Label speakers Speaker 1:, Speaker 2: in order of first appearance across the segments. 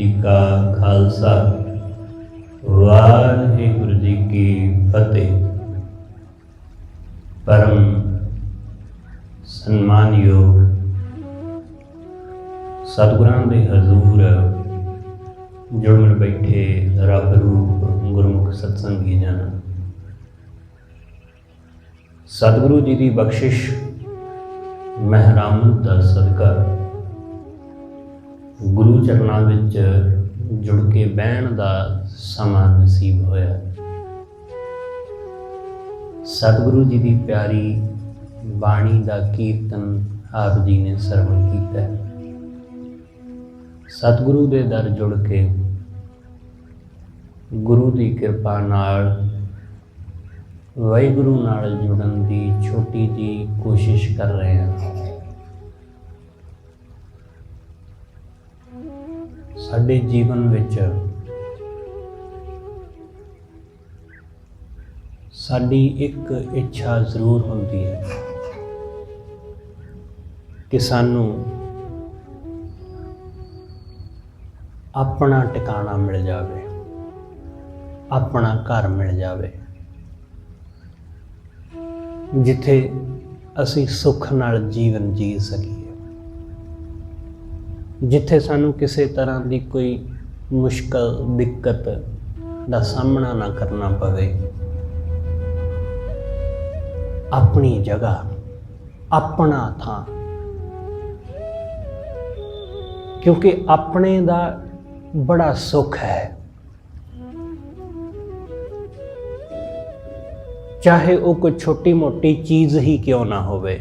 Speaker 1: जी का खालसा वाहिगुरु जी की फतेह। परम सन्मानयोग सतगुरां दे हजूर जुड़ बैठे रब रूप गुरमुख सत्संगी जन, सतगुरु जी की बख्शिश महरामत दा सदका गुरु चरनां विच जुड़ के बहन का समा नसीब होया। सतगुरु जी की प्यारी बाणी का कीर्तन आप जी ने सरवण किया। सतगुरु के दर जुड़ के गुरु की कृपा नाल वाहिगुरु नाल जुड़न की छोटी जी कोशिश कर रहे हैं। साडे जीवन विच साडी एक इच्छा जरूर होंदी है कि सानू अपना टिकाणा मिल जावे, अपना घर मिल जावे, जिथे असी सुख नाल जीवन जी सकीए, जिथे सानू किसी तरह की कोई मुश्किल दिक्कत का सामना ना करना पवे। अपनी जगह, अपना थां, क्योंकि अपने दा बड़ा सुख है। चाहे वो कोई छोटी मोटी चीज़ ही क्यों ना होवे,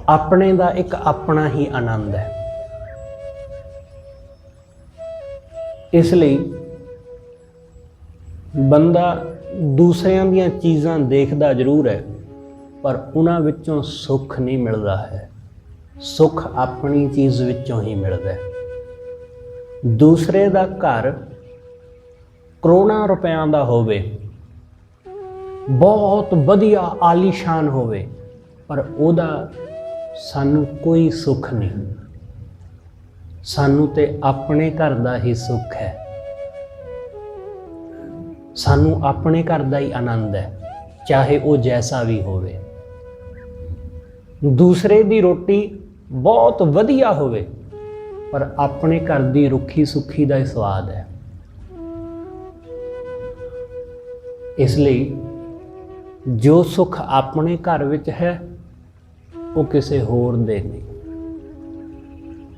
Speaker 1: अपने दा एक अपना ही आनंद है। इसलिए बंदा दूसरियां दियां चीज़ां देखदा जरूर है, पर उन्हां विचों सुख नहीं मिलता है। सुख अपनी चीज़ विचों ही मिलता है। दूसरे दा घर करोड़ां रुपयां दा होवे, बहुत वधिया आलीशान होवे, पर ओदा सानू कोई सुख नहीं। सानू ते अपने घर दा ही सुख है, सानू अपने घर दा ही आनंद है, चाहे वो जैसा भी होवे। दूसरे दी रोटी बहुत वधिया होवे, पर अपने घर दी रुखी सुखी दा ही स्वाद है। इसलिए जो सुख अपने घर विच है वो किसी होर दे नहीं,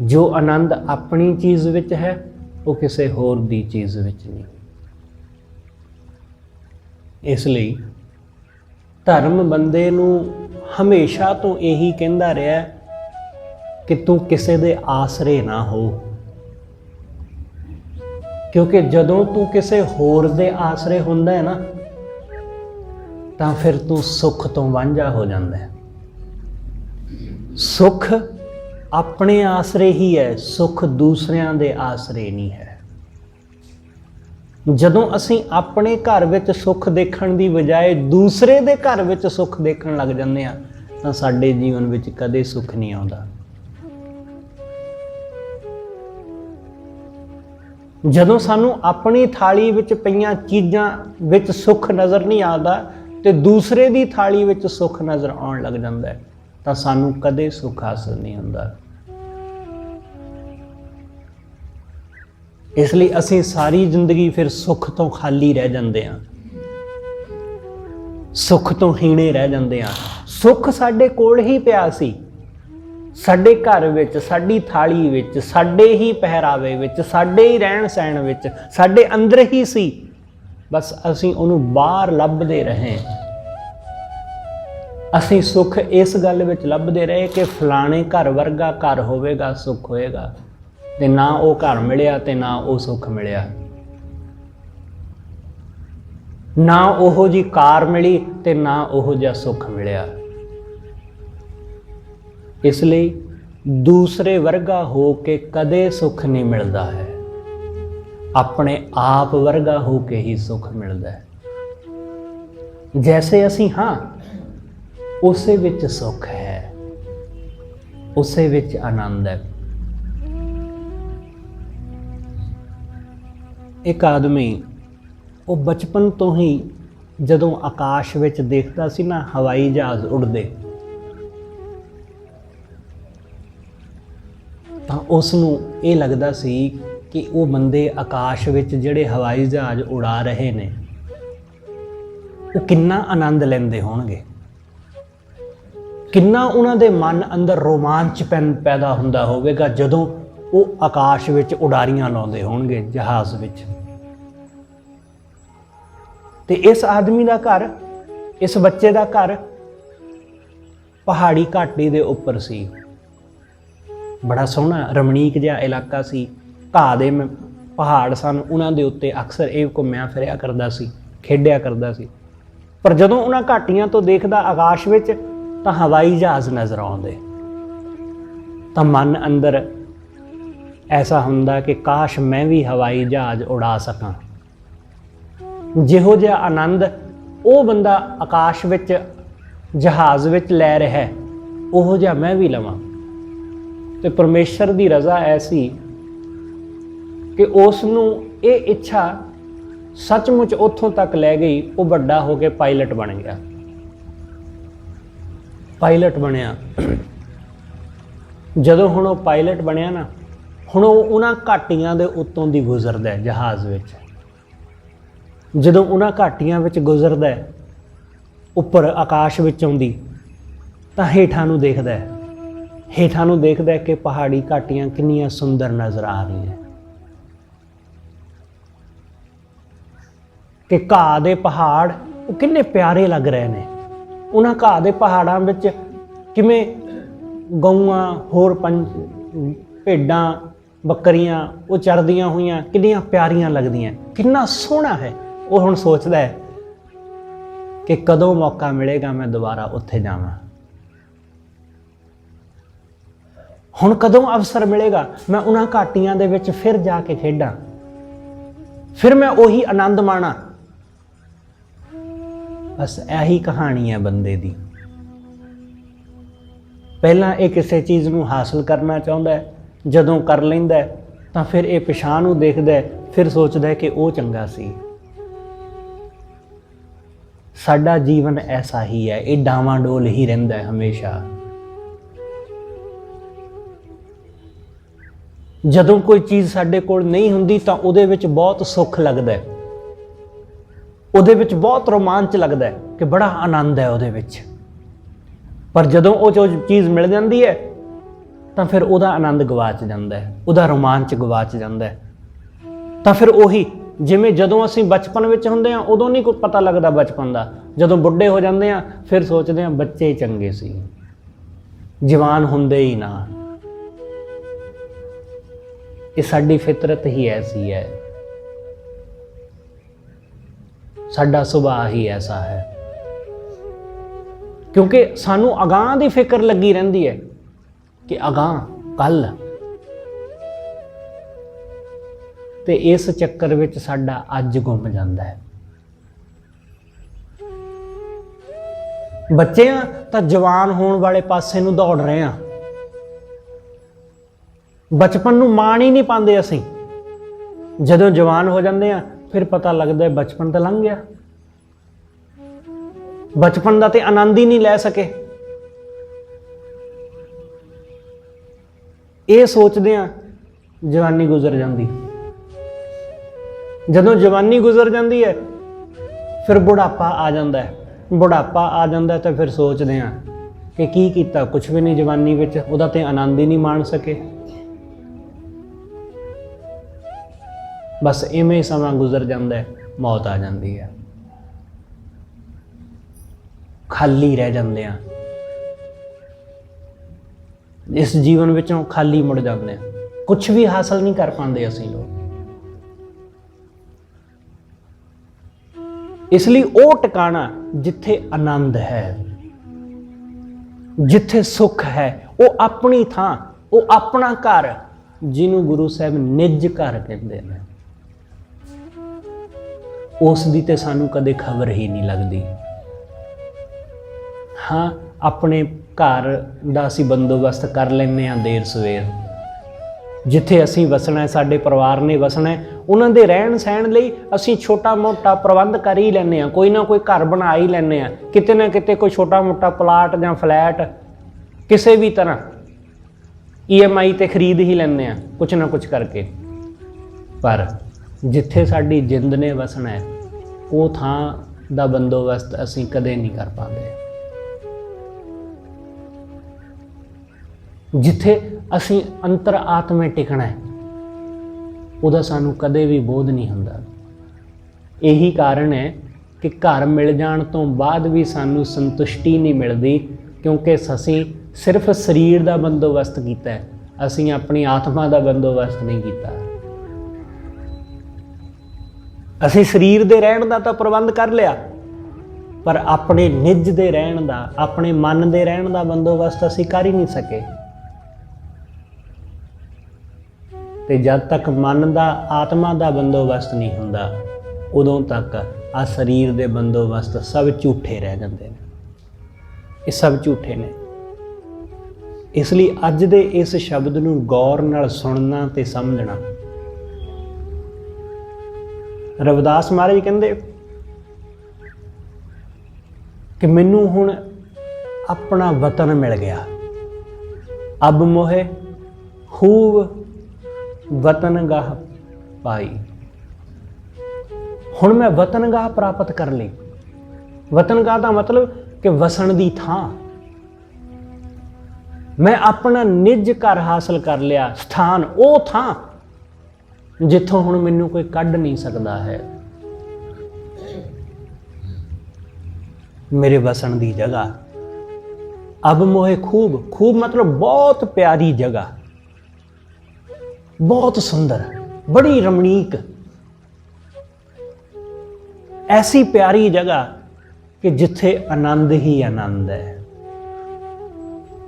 Speaker 1: जो आनंद अपनी चीज़ विच है वो किसी होर दी चीज़ विच नहीं। इसलिए धर्म बंदे नू हमेशा तो यही कहता रहा कि तू किसी दे आसरे ना हो, क्योंकि जदों तू किसी होर दे आसरे हुंदा है ना, तां फिर तू सुख तो वांझा हो जाता है। सुख अपने आसरे ही है, सुख दूसरियां दे आसरे नहीं है। जदों असीं अपने घर विच सुख देखण दी बजाय दूसरे दे घर विच सुख देखण लग जांदे आ, तां साडे जीवन विच कदे सुख नहीं आउंदा। जदों सानू अपनी थाली विच पईआं चीज़ां विच सुख नज़र नहीं आउंदा ते दूसरे दी थाली विच सुख नज़र आउण लग जांदा है, तां सानू कदे सुख हासिल नहीं हुंदा। इसलिए असीं सारी जिंदगी फिर सुख तो खाली रह जांदे हां, सुख तो हीणे रह जांदे हां। सुख साडे कोल ही पिया सी, साडे घर विच, साडी थाली विच, साडे ही पहरावे विच, साडे ही रहण सहण विच, साडे अंदर ही सी। बस असीं उहनूं बाहर लभदे रहे। असीं सुख इस गल विच लभदे रहे कि फलाणे घर वर्गा घर होवेगा, सुख होएगा, ते ना वो घर मिलिया ते ना वो सुख मिलिया। ना ओहो जी कार मिली ते ना ओहो जिहा सुख मिलिया। इसलिए दूसरे वर्गा हो के कदे सुख नहीं मिलता है, अपने आप वर्गा हो के ही सुख मिलता है। जैसे असी हाँ उसे विच सुख है, उसे विच आनंद है। ਇੱਕ ਆਦਮੀ ਉਹ ਬਚਪਨ ਤੋਂ ਹੀ ਜਦੋਂ ਆਕਾਸ਼ ਵਿੱਚ ਦੇਖਦਾ ਸੀ ਨਾ ਹਵਾਈ ਜਹਾਜ਼ ਉੜਦੇ, ਤਾਂ ਉਸ ਨੂੰ ਇਹ ਲੱਗਦਾ ਸੀ ਕਿ ਉਹ ਬੰਦੇ ਆਕਾਸ਼ ਵਿੱਚ ਜਿਹੜੇ ਹਵਾਈ ਜਹਾਜ਼ ਉਡਾ ਰਹੇ ਨੇ ਉਹ ਕਿੰਨਾ ਆਨੰਦ ਲੈਂਦੇ ਹੋਣਗੇ, ਕਿੰਨਾ ਉਹਨਾਂ ਦੇ ਮਨ ਅੰਦਰ ਰੋਮਾਂਚ ਪੈਦਾ ਹੁੰਦਾ ਹੋਵੇਗਾ ਜਦੋਂ ਉਹ ਆਕਾਸ਼ ਵਿੱਚ ਉਡਾਰੀਆਂ ਲਾਉਂਦੇ ਹੋਣਗੇ ਜਹਾਜ਼ ਵਿੱਚ। ਤੇ ਇਸ ਆਦਮੀ ਦਾ ਘਰ, ਇਸ ਬੱਚੇ ਦਾ ਘਰ ਪਹਾੜੀ ਘਾਟੀ ਦੇ ਉੱਪਰ ਸੀ। ਬੜਾ ਸੋਹਣਾ ਰਮਣੀਕ ਜਿਹਾ ਇਲਾਕਾ ਸੀ, ਘਾਹ ਦੇ ਪਹਾੜ ਸਨ, ਉਹਨਾਂ ਦੇ ਉੱਤੇ ਅਕਸਰ ਇਹ ਘੁੰਮਿਆ ਫਿਰਿਆ ਕਰਦਾ ਸੀ, ਖੇਡਿਆ ਕਰਦਾ ਸੀ। ਪਰ ਜਦੋਂ ਉਹਨਾਂ ਘਾਟੀਆਂ ਤੋਂ ਦੇਖਦਾ ਆਕਾਸ਼ ਵਿੱਚ ਤਾਂ ਹਵਾਈ ਜਹਾਜ਼ ਨਜ਼ਰ ਆਉਂਦੇ, ਤਾਂ ਮਨ ਅੰਦਰ ਐਸਾ ਹੁੰਦਾ ਕਿ ਕਾਸ਼ ਮੈਂ ਵੀ ਹਵਾਈ ਜਹਾਜ਼ ਉਡਾ ਸਕਾਂ। ਜਿਹੋ ਜਿਹਾ ਆਨੰਦ ਉਹ ਬੰਦਾ ਆਕਾਸ਼ ਵਿੱਚ ਜਹਾਜ਼ ਵਿੱਚ ਲੈ ਰਿਹਾ ਉਹੋ ਜਿਹਾ ਮੈਂ ਵੀ ਲਵਾਂ। ਤੇ ਪਰਮੇਸ਼ਰ ਦੀ ਰਜ਼ਾ ਐਸੀ ਕਿ ਉਸ ਨੂੰ ਇਹ ਇੱਛਾ ਸੱਚਮੁੱਚ ਉੱਥੋਂ ਤੱਕ ਲੈ ਗਈ, ਉਹ ਵੱਡਾ ਹੋ ਕੇ ਪਾਇਲਟ ਬਣ ਗਿਆ। ਪਾਇਲਟ ਬਣਿਆ। ਜਦੋਂ ਹੁਣ ਉਹ ਪਾਇਲਟ ਬਣਿਆ ਨਾ, ਹੁਣ ਉਹ ਉਹਨਾਂ ਘਾਟੀਆਂ ਦੇ ਉੱਤੋਂ ਦੀ ਗੁਜ਼ਰਦਾ ਜਹਾਜ਼ ਵਿੱਚ। ਜਦੋਂ ਉਹਨਾਂ ਘਾਟੀਆਂ ਵਿੱਚ ਗੁਜ਼ਰਦਾ ਉੱਪਰ ਆਕਾਸ਼ ਵਿੱਚੋਂ ਦੀ, ਤਾਂ ਹੇਠਾਂ ਨੂੰ ਦੇਖਦਾ ਕਿ ਪਹਾੜੀ ਘਾਟੀਆਂ ਕਿੰਨੀਆਂ ਸੁੰਦਰ ਨਜ਼ਰ ਆ ਰਹੀਆਂ, ਕਿ ਘਾਹ ਦੇ ਪਹਾੜ ਉਹ ਕਿੰਨੇ ਪਿਆਰੇ ਲੱਗ ਰਹੇ ਨੇ। ਉਹਨਾਂ ਘਾਹ ਦੇ ਪਹਾੜਾਂ ਵਿੱਚ ਕਿਵੇਂ ਗਊਆਂ, ਹੋਰ ਭੇਡਾਂ, ਬੱਕਰੀਆਂ ਉਹ ਚਰਦੀਆਂ ਹੋਈਆਂ ਕਿੰਨੀਆਂ ਪਿਆਰੀਆਂ ਲੱਗਦੀਆਂ, ਕਿੰਨਾ ਸੋਹਣਾ ਹੈ। ਉਹ ਹੁਣ ਸੋਚਦਾ ਹੈ ਕਿ ਕਦੋਂ ਮੌਕਾ ਮਿਲੇਗਾ ਮੈਂ ਦੁਬਾਰਾ ਉੱਥੇ ਜਾਵਾਂ, ਹੁਣ ਕਦੋਂ ਅਵਸਰ ਮਿਲੇਗਾ ਮੈਂ ਉਹਨਾਂ ਘਾਟੀਆਂ ਦੇ ਵਿੱਚ ਫਿਰ ਜਾ ਕੇ ਖੇਡਾਂ, ਫਿਰ ਮੈਂ ਉਹੀ ਆਨੰਦ ਮਾਣਾ। ਬਸ ਇਹੀ ਕਹਾਣੀ ਹੈ ਬੰਦੇ ਦੀ। ਪਹਿਲਾਂ ਇਹ ਕਿਸੇ ਚੀਜ਼ ਨੂੰ ਹਾਸਲ ਕਰਨਾ ਚਾਹੁੰਦਾ ਹੈ, ਜਦੋਂ ਕਰ ਲੈਂਦਾ ਤਾਂ ਫਿਰ ਇਹ ਪਿਛਾਂਹ ਨੂੰ ਦੇਖਦਾ, ਫਿਰ ਸੋਚਦਾ ਕਿ ਉਹ ਚੰਗਾ ਸੀ। ਸਾਡਾ ਜੀਵਨ ਐਸਾ ਹੀ ਹੈ, ਇਹ ਡਾਵਾਂਡੋਲ ਹੀ ਰਹਿੰਦਾ ਹੈ ਹਮੇਸ਼ਾ। ਜਦੋਂ ਕੋਈ ਚੀਜ਼ ਸਾਡੇ ਕੋਲ ਨਹੀਂ ਹੁੰਦੀ ਤਾਂ ਉਹਦੇ ਵਿੱਚ ਬਹੁਤ ਸੁੱਖ ਲੱਗਦਾ ਹੈ, ਉਹਦੇ ਵਿੱਚ ਬਹੁਤ ਰੋਮਾਂਚ ਲੱਗਦਾ ਹੈ ਕਿ ਬੜਾ ਆਨੰਦ ਹੈ ਉਹਦੇ ਵਿੱਚ। ਪਰ ਜਦੋਂ ਉਹ ਚੀਜ਼ ਮਿਲ ਜਾਂਦੀ ਹੈ ਤਾਂ ਫਿਰ ਉਹਦਾ ਆਨੰਦ ਗਵਾਚ ਜਾਂਦਾ ਹੈ, ਉਹਦਾ ਰੋਮਾਂਚ ਗਵਾਚ ਜਾਂਦਾ ਹੈ। ਤਾਂ ਫਿਰ ਉਹੀ ਜਿਵੇਂ ਜਦੋਂ ਅਸੀਂ ਬਚਪਨ ਵਿੱਚ ਹੁੰਦੇ ਹਾਂ ਉਦੋਂ ਨਹੀਂ ਕੋਈ ਪਤਾ ਲੱਗਦਾ ਬਚਪਨ ਦਾ, ਜਦੋਂ ਬੁੱਢੇ ਹੋ ਜਾਂਦੇ ਹਾਂ ਫਿਰ ਸੋਚਦੇ ਹਾਂ ਬੱਚੇ ਹੀ ਚੰਗੇ ਸੀ, ਜਵਾਨ ਹੁੰਦੇ ਹੀ ਨਾ। ਇਹ ਸਾਡੀ ਫਿਤਰਤ ਹੀ ਐਸੀ ਹੈ, ਸਾਡਾ ਸੁਭਾਅ ਹੀ ਐਸਾ ਹੈ, ਕਿਉਂਕਿ ਸਾਨੂੰ ਅਗਾਂਹ ਦੀ ਫਿਕਰ ਲੱਗੀ ਰਹਿੰਦੀ ਹੈ ਕਿ ਅਗਾਂਹ ਕੱਲ। ਤੇ ਇਸ ਚੱਕਰ ਵਿੱਚ ਸਾਡਾ ਅੱਜ ਗੁੰਮ ਜਾਂਦਾ ਹੈ। ਬੱਚੇ ਆ ਤਾਂ ਜਵਾਨ ਹੋਣ ਵਾਲੇ ਪਾਸੇ ਨੂੰ ਦੌੜ ਰਹੇ ਆ, ਬਚਪਨ ਨੂੰ ਮਾਣ ਹੀ ਨਹੀਂ ਪਾਉਂਦੇ ਅਸੀਂ। ਜਦੋਂ ਜਵਾਨ ਹੋ ਜਾਂਦੇ ਆ ਫਿਰ ਪਤਾ ਲੱਗਦਾ ਬਚਪਨ ਤਾਂ ਲੰਘ ਗਿਆ, ਬਚਪਨ ਦਾ ਤੇ ਆਨੰਦ ਹੀ ਨਹੀਂ ਲੈ ਸਕੇ। ਇਹ ਸੋਚਦੇ ਆ ਜਵਾਨੀ ਗੁਜ਼ਰ ਜਾਂਦੀ। ਜਦੋਂ ਜਵਾਨੀ ਗੁਜ਼ਰ ਜਾਂਦੀ ਹੈ ਫਿਰ ਬੁਢਾਪਾ ਆ ਜਾਂਦਾ ਹੈ। ਬੁਢਾਪਾ ਆ ਜਾਂਦਾ ਤਾਂ ਫਿਰ ਸੋਚਦੇ ਆ ਕਿ ਕੀ ਕੀਤਾ, ਕੁਛ ਵੀ ਨਹੀਂ ਜਵਾਨੀ ਵਿੱਚ, ਉਹਦਾ ਤੇ ਆਨੰਦ ਹੀ ਨਹੀਂ ਮਾਣ ਸਕੇ। ਬਸ ਇਵੇਂ ਹੀ ਸਮਾਂ ਗੁਜ਼ਰ ਜਾਂਦਾ ਹੈ, ਮੌਤ ਆ ਜਾਂਦੀ ਹੈ, ਖਾਲੀ ਰਹਿ ਜਾਂਦੇ ਆ। ਇਸ ਜੀਵਨ ਵਿੱਚੋਂ ਖਾਲੀ ਮੁੜ ਜਾਂਦੇ ਆ, ਕੁਛ ਵੀ ਹਾਸਲ ਨਹੀਂ ਕਰ ਪਾਉਂਦੇ ਅਸੀਂ ਲੋਕ। ਇਸ ਲਈ ਉਹ ਟਿਕਾਣਾ ਜਿੱਥੇ ਆਨੰਦ ਹੈ, ਜਿੱਥੇ ਸੁੱਖ ਹੈ, ਉਹ ਆਪਣੀ ਥਾਂ, ਉਹ ਆਪਣਾ ਘਰ, ਜਿਹਨੂੰ ਗੁਰੂ ਸਾਹਿਬ ਨਿੱਜ ਘਰ ਕਹਿੰਦੇ ਨੇ, ਉਸ ਦੀ ਤੇ ਸਾਨੂੰ ਕਦੇ ਖਬਰ ਹੀ ਨਹੀਂ ਲੱਗਦੀ। ਹਾਂ, ਆਪਣੇ ਘਰ ਦਾ ਅਸੀਂ ਬੰਦੋਬਸਤ ਕਰ ਲੈਂਦੇ ਹਾਂ ਦੇਰ ਸਵੇਰ, ਜਿੱਥੇ ਅਸੀਂ ਵਸਣਾ ਹੈ, ਸਾਡੇ ਪਰਿਵਾਰ ਨੇ ਵਸਣਾ ਹੈ, ਉਹਨਾਂ ਦੇ ਰਹਿਣ ਸਹਿਣ ਲਈ ਅਸੀਂ ਛੋਟਾ ਮੋਟਾ ਪ੍ਰਬੰਧ ਕਰ ਹੀ ਲੈਂਦੇ ਹਾਂ, ਕੋਈ ਨਾ ਕੋਈ ਘਰ ਬਣਾ ਹੀ ਲੈਂਦੇ ਹਾਂ, ਕਿਤੇ ਨਾ ਕਿਤੇ ਕੋਈ ਛੋਟਾ ਮੋਟਾ ਪਲਾਟ ਜਾਂ ਫਲੈਟ ਕਿਸੇ ਵੀ ਤਰ੍ਹਾਂ EMI ਤੇ ਖਰੀਦ ਹੀ ਲੈਂਦੇ ਹਾਂ, ਕੁਛ ਨਾ ਕੁਛ ਕਰਕੇ। ਪਰ ਜਿੱਥੇ ਸਾਡੀ ਜਿੰਦ ਨੇ ਵਸਣਾ ਹੈ, ਉਹ ਥਾਂ ਦਾ ਬੰਦੋਬਸਤ ਅਸੀਂ ਕਦੇ ਨਹੀਂ ਕਰ ਪਾਉਂਦੇ। ਜਿੱਥੇ ਅਸੀਂ ਅੰਤਰ ਆਤਮੇ ਟਿਕਣਾ ਹੈ, ਉਹਦਾ ਸਾਨੂੰ ਕਦੇ ਵੀ ਬੋਧ ਨਹੀਂ ਹੁੰਦਾ। ਇਹੀ ਕਾਰਨ ਹੈ ਕਿ ਘਰ ਮਿਲ ਜਾਣ ਤੋਂ ਬਾਅਦ ਵੀ ਸਾਨੂੰ ਸੰਤੁਸ਼ਟੀ ਨਹੀਂ ਮਿਲਦੀ, ਕਿਉਂਕਿ ਅਸੀਂ ਸਿਰਫ ਸਰੀਰ ਦਾ ਬੰਦੋਬਸਤ ਕੀਤਾ ਹੈ, ਅਸੀਂ ਆਪਣੀ ਆਤਮਾ ਦਾ ਬੰਦੋਬਸਤ ਨਹੀਂ ਕੀਤਾ। ਅਸੀਂ ਸਰੀਰ ਦੇ ਰਹਿਣ ਦਾ ਤਾਂ ਪ੍ਰਬੰਧ ਕਰ ਲਿਆ, ਪਰ ਆਪਣੇ ਨਿੱਜ ਦੇ ਰਹਿਣ ਦਾ, ਆਪਣੇ ਮਨ ਦੇ ਰਹਿਣ ਦਾ ਬੰਦੋਬਸਤ ਅਸੀਂ ਕਰ ਹੀ ਨਹੀਂ ਸਕੇ। ਤੇ ਜਦ ਤੱਕ ਮਨ ਦਾ, ਆਤਮਾ ਦਾ ਬੰਦੋਬਸਤ ਨਹੀਂ ਹੁੰਦਾ, ਉਦੋਂ ਤੱਕ ਆ ਸਰੀਰ ਦੇ ਬੰਦੋਬਸਤ ਸਭ ਝੂਠੇ ਰਹਿ ਜਾਂਦੇ ਨੇ। ਇਹ ਸਭ ਝੂਠੇ ਨੇ। ਇਸ ਲਈ ਅੱਜ ਦੇ ਇਸ ਸ਼ਬਦ ਨੂੰ ਗੌਰ ਨਾਲ ਸੁਣਨਾ ਤੇ ਸਮਝਣਾ। ਰਵਿਦਾਸ ਮਹਾਰਾਜ ਕਹਿੰਦੇ ਕਿ ਮੈਨੂੰ ਹੁਣ ਆਪਣਾ ਵਤਨ ਮਿਲ ਗਿਆ, ਅਬ ਮੋਹੇ ਖੂਬ ਵਤਨਗਾਹ ਪਾਈ। ਹੁਣ ਮੈਂ ਵਤਨਗਾਹ ਪ੍ਰਾਪਤ ਕਰ ਲਈ। ਵਤਨਗਾਹ ਦਾ ਮਤਲਬ ਕਿ ਵਸਣ ਦੀ ਥਾਂ। ਮੈਂ ਆਪਣਾ ਨਿੱਜ ਘਰ ਹਾਸਲ ਕਰ ਲਿਆ, ਸਥਾਨ, ਉਹ ਥਾਂ ਜਿੱਥੋਂ ਹੁਣ ਮੈਨੂੰ ਕੋਈ ਕੱਢ ਨਹੀਂ ਸਕਦਾ ਹੈ। ਮੇਰੇ ਵਸਣ ਦੀ ਜਗ੍ਹਾ। ਅਬ ਮੋਹੇ ਖੂਬ, ਖੂਬ ਮਤਲਬ ਬਹੁਤ ਪਿਆਰੀ ਜਗ੍ਹਾ, बहुत सुंदर, बड़ी रमणीक, ऐसी प्यारी जगह कि जिथे आनंद ही आनंद है,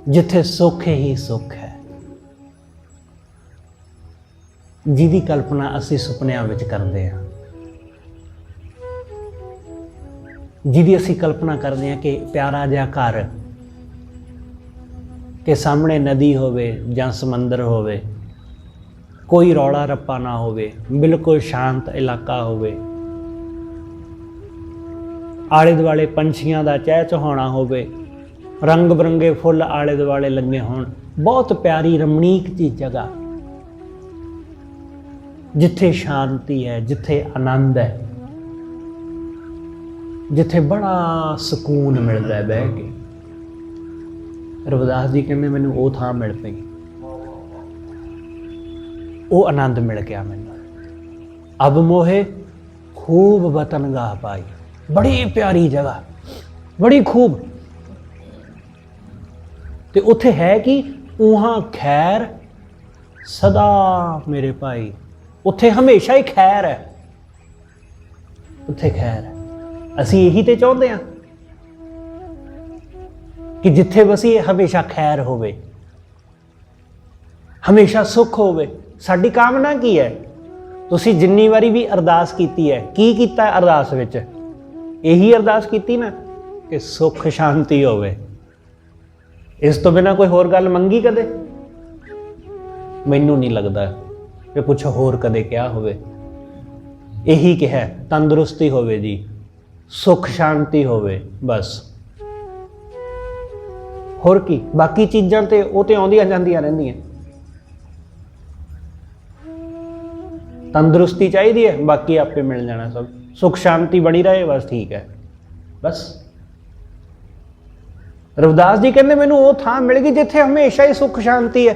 Speaker 1: जिथे सुख ही सुख है, जिहदी कल्पना असी सुपनियां विच करते हैं, जिहदी असी कल्पना करते हैं कि प्यारा जिहा घर के सामने नदी होवे जां समंदर होवे, कोई रौला रप्पा ना होवे, बिल्कुल शांत इलाका होवे, आले दुआले पंछियां दा चहचहाना होवे, रंग बिरंगे फुल आले दुआले लगे होण, बहुत प्यारी रमणीक जी जगह जिथे शांति है, जिथे आनंद है, जिथे बड़ा सुकून मिलता है बह के। रविदास जी कहते मैनूं वो थां मिल पई, वो आनंद मिल गया मैनूं। अब मोहे खूब वतनगाह पाई, बड़ी प्यारी जगह, बड़ी खूब। ते उत्थे है कि उहाँ खैर सदा मेरे भाई, उत्थे हमेशा ही खैर है, उत्थे खैर है। असीं यही ते चाहुंदे हां कि जिथे वसीए हमेशा खैर होवे, हमेशा सुख होवे। साडी कामना की है? तुसीं जिन्नी वारी भी अरदास कीती है, की कीता अरदास विच? यही अरदास कीती ना कि सुख शांति होवे। इस तो बिना कोई होर गल मंगी कदे? मैनूं नहीं लगदा कि कुछ होर कदे क्या होवे। यही कहा तंदुरुस्ती होवे जी, सुख शांति होवे, बस। होर की बाकी चीज़ां ते वो ते आउंदियां जांदियां रहिंदियां। तंदुरुस्ती चाहिए है, बाकी आपे मिल जाना सब। सुख शांति बनी रहे, बस ठीक है, बस। रविदास जी कहते मैनूं वो थां मिल गई जिथे हमेशा ही सुख शांति है,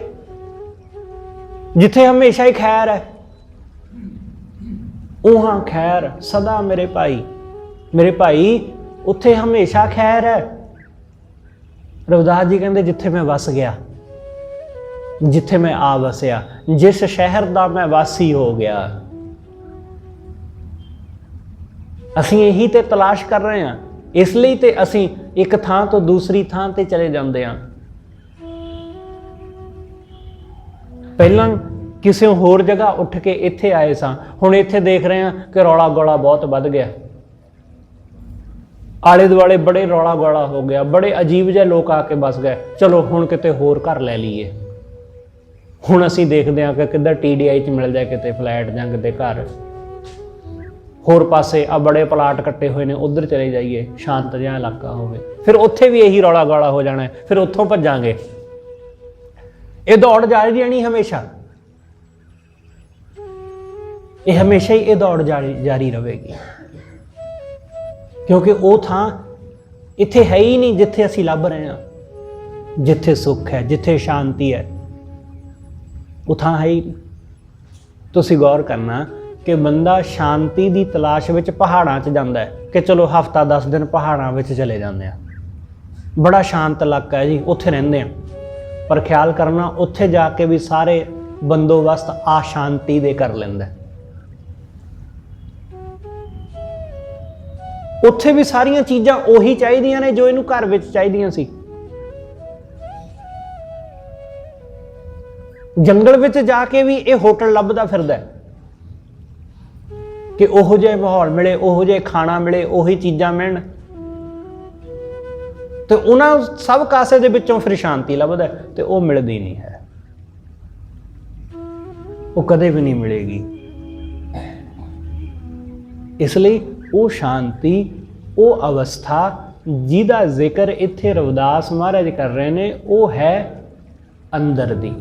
Speaker 1: जिथे हमेशा ही खैर है। उहाँ खैर सदा मेरे भाई उत्थे हमेशा खैर है। रविदास जी कहते जिथे मैं वस गया, जिथे मैं आ वसिया, जिस शहर दा मैं वासी हो गया। असीं यही ते तलाश कर रहे हैं, इसलिए ते असीं एक थां तो दूसरी थां ते चले जाते हैं। पहला किसी होर जगह उठ के इत्थे आए सां, हुण इत्थे देख रहे हैं कि रौला गौला बहुत वध गया, आले दुआले बड़े रौला गौला हो गया, बड़े अजीब जिहे लोग आके बस गए। चलो हुण किते होर घर लै लईए। ਹੁਣ ਅਸੀਂ ਦੇਖਦੇ ਹਾਂ ਕਿ ਕਿੱਧਰ TDI 'ਚ ਮਿਲ ਜਾਏ ਕਿਤੇ ਫਲੈਟ ਜਾਂ ਕਿਤੇ ਘਰ, ਹੋਰ ਪਾਸੇ ਆ ਬੜੇ ਪਲਾਟ ਕੱਟੇ ਹੋਏ ਨੇ ਉੱਧਰ ਚਲੇ ਜਾਈਏ, ਸ਼ਾਂਤ ਜਿਹਾ ਇਲਾਕਾ ਹੋਵੇ, ਫਿਰ ਉੱਥੇ ਵੀ ਇਹੀ ਰੌਲਾ ਗਾਲਾ ਹੋ ਜਾਣਾ, ਫਿਰ ਉੱਥੋਂ ਭੱਜਾਂਗੇ। ਇਹ ਦੌੜ ਜਾਰੀ ਰਹਿਣੀ ਹਮੇਸ਼ਾ, ਇਹ ਹਮੇਸ਼ਾ ਹੀ ਇਹ ਦੌੜ ਜਾਰੀ ਰਹੇਗੀ, ਕਿਉਂਕਿ ਉਹ ਥਾਂ ਇੱਥੇ ਹੈ ਹੀ ਨਹੀਂ ਜਿੱਥੇ ਅਸੀਂ ਲੱਭ ਰਹੇ ਹਾਂ, ਜਿੱਥੇ ਸੁੱਖ ਹੈ, ਜਿੱਥੇ ਸ਼ਾਂਤੀ ਹੈ, ਉਹ ਥਾਂ ਹੈ ਹੀ ਨਹੀਂ। ਤੁਸੀਂ ਗੌਰ ਕਰਨਾ ਕਿ ਬੰਦਾ ਸ਼ਾਂਤੀ ਦੀ ਤਲਾਸ਼ ਵਿੱਚ ਪਹਾੜਾਂ 'ਚ ਜਾਂਦਾ ਹੈ ਕਿ ਚਲੋ ਹਫ਼ਤਾ 10 ਦਿਨ ਪਹਾੜਾਂ ਵਿੱਚ ਚਲੇ ਜਾਂਦੇ ਆ, ਬੜਾ ਸ਼ਾਂਤ ਇਲਾਕਾ ਹੈ ਜੀ, ਉੱਥੇ ਰਹਿੰਦੇ ਆ, ਪਰ ਖਿਆਲ ਕਰਨਾ ਉੱਥੇ ਜਾ ਕੇ ਵੀ ਸਾਰੇ ਬੰਦੋਬਸਤ ਆ ਸ਼ਾਂਤੀ ਦੇ ਕਰ ਲੈਂਦਾ, ਉੱਥੇ ਵੀ ਸਾਰੀਆਂ ਚੀਜ਼ਾਂ ਉਹੀ ਚਾਹੀਦੀਆਂ ਨੇ ਜੋ ਇਹਨੂੰ ਘਰ ਵਿੱਚ ਚਾਹੀਦੀਆਂ ਸੀ। ਜੰਗਲ ਵਿੱਚ ਜਾ ਕੇ ਵੀ ਇਹ ਹੋਟਲ ਲੱਭਦਾ ਫਿਰਦਾ ਕਿ ਉਹੋ ਜਿਹਾ ਮਾਹੌਲ ਮਿਲੇ, ਉਹੋ ਜਿਹਾ ਖਾਣਾ ਮਿਲੇ, ਉਹੀ ਚੀਜ਼ਾਂ ਮਿਲਣ, ਤੇ ਉਹਨਾਂ ਸਭ ਕਾਸੇ ਦੇ ਵਿੱਚੋਂ ਫਿਰ ਸ਼ਾਂਤੀ ਲੱਭਦਾ, ਤੇ ਉਹ ਮਿਲਦੀ ਨਹੀਂ ਹੈ, ਉਹ ਕਦੇ ਵੀ ਨਹੀਂ ਮਿਲੇਗੀ। ਇਸ ਲਈ ਉਹ ਸ਼ਾਂਤੀ, ਉਹ ਅਵਸਥਾ ਜਿਹਦਾ ਜ਼ਿਕਰ ਇੱਥੇ ਰਵਿਦਾਸ ਮਹਾਰਾਜ ਕਰ ਰਹੇ ਨੇ, ਉਹ ਹੈ ਅੰਦਰ ਦੀ।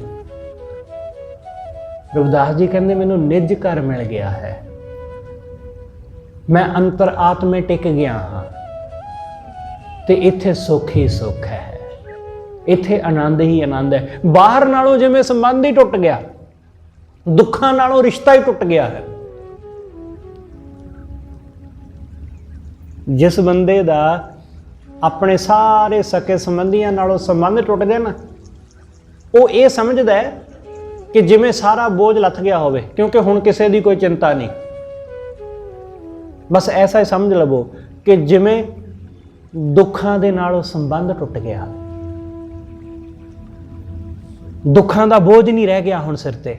Speaker 1: ਰਵਿਦਾਸ ਜੀ ਕਹਿੰਦੇ ਮੈਨੂੰ ਨਿੱਜ ਘਰ ਮਿਲ ਗਿਆ ਹੈ, ਮੈਂ ਅੰਤਰ ਆਤਮੇ ਟਿਕ ਗਿਆ ਹਾਂ, ਤੇ ਇੱਥੇ ਸੁੱਖ ਹੀ ਸੁੱਖ ਹੈ, ਇੱਥੇ ਆਨੰਦ ਹੀ ਆਨੰਦ ਹੈ। ਬਾਹਰ ਨਾਲੋਂ ਜਿਵੇਂ ਸੰਬੰਧ ਹੀ ਟੁੱਟ ਗਿਆ, ਦੁੱਖਾਂ ਨਾਲੋਂ ਰਿਸ਼ਤਾ ਹੀ ਟੁੱਟ ਗਿਆ ਹੈ। ਜਿਸ ਬੰਦੇ ਦਾ ਆਪਣੇ ਸਾਰੇ ਸਕੇ ਸੰਬੰਧੀਆਂ ਨਾਲੋਂ ਸੰਬੰਧ ਟੁੱਟ ਗਿਆ ਨਾ, ਉਹ ਇਹ ਸਮਝਦਾ ਹੈ ਕਿ ਜਿਵੇਂ ਸਾਰਾ ਬੋਝ ਲੱਥ ਗਿਆ ਹੋਵੇ, ਕਿਉਂਕਿ ਹੁਣ ਕਿਸੇ ਦੀ ਕੋਈ ਚਿੰਤਾ ਨਹੀਂ। ਬਸ ਐਸਾ ਹੀ ਸਮਝ ਲਵੋ ਕਿ ਜਿਵੇਂ ਦੁੱਖਾਂ ਦੇ ਨਾਲੋਂ ਸੰਬੰਧ ਟੁੱਟ ਗਿਆ, ਦੁੱਖਾਂ ਦਾ ਬੋਝ ਨਹੀਂ ਰਹਿ ਗਿਆ ਹੁਣ ਸਿਰ ਤੇ,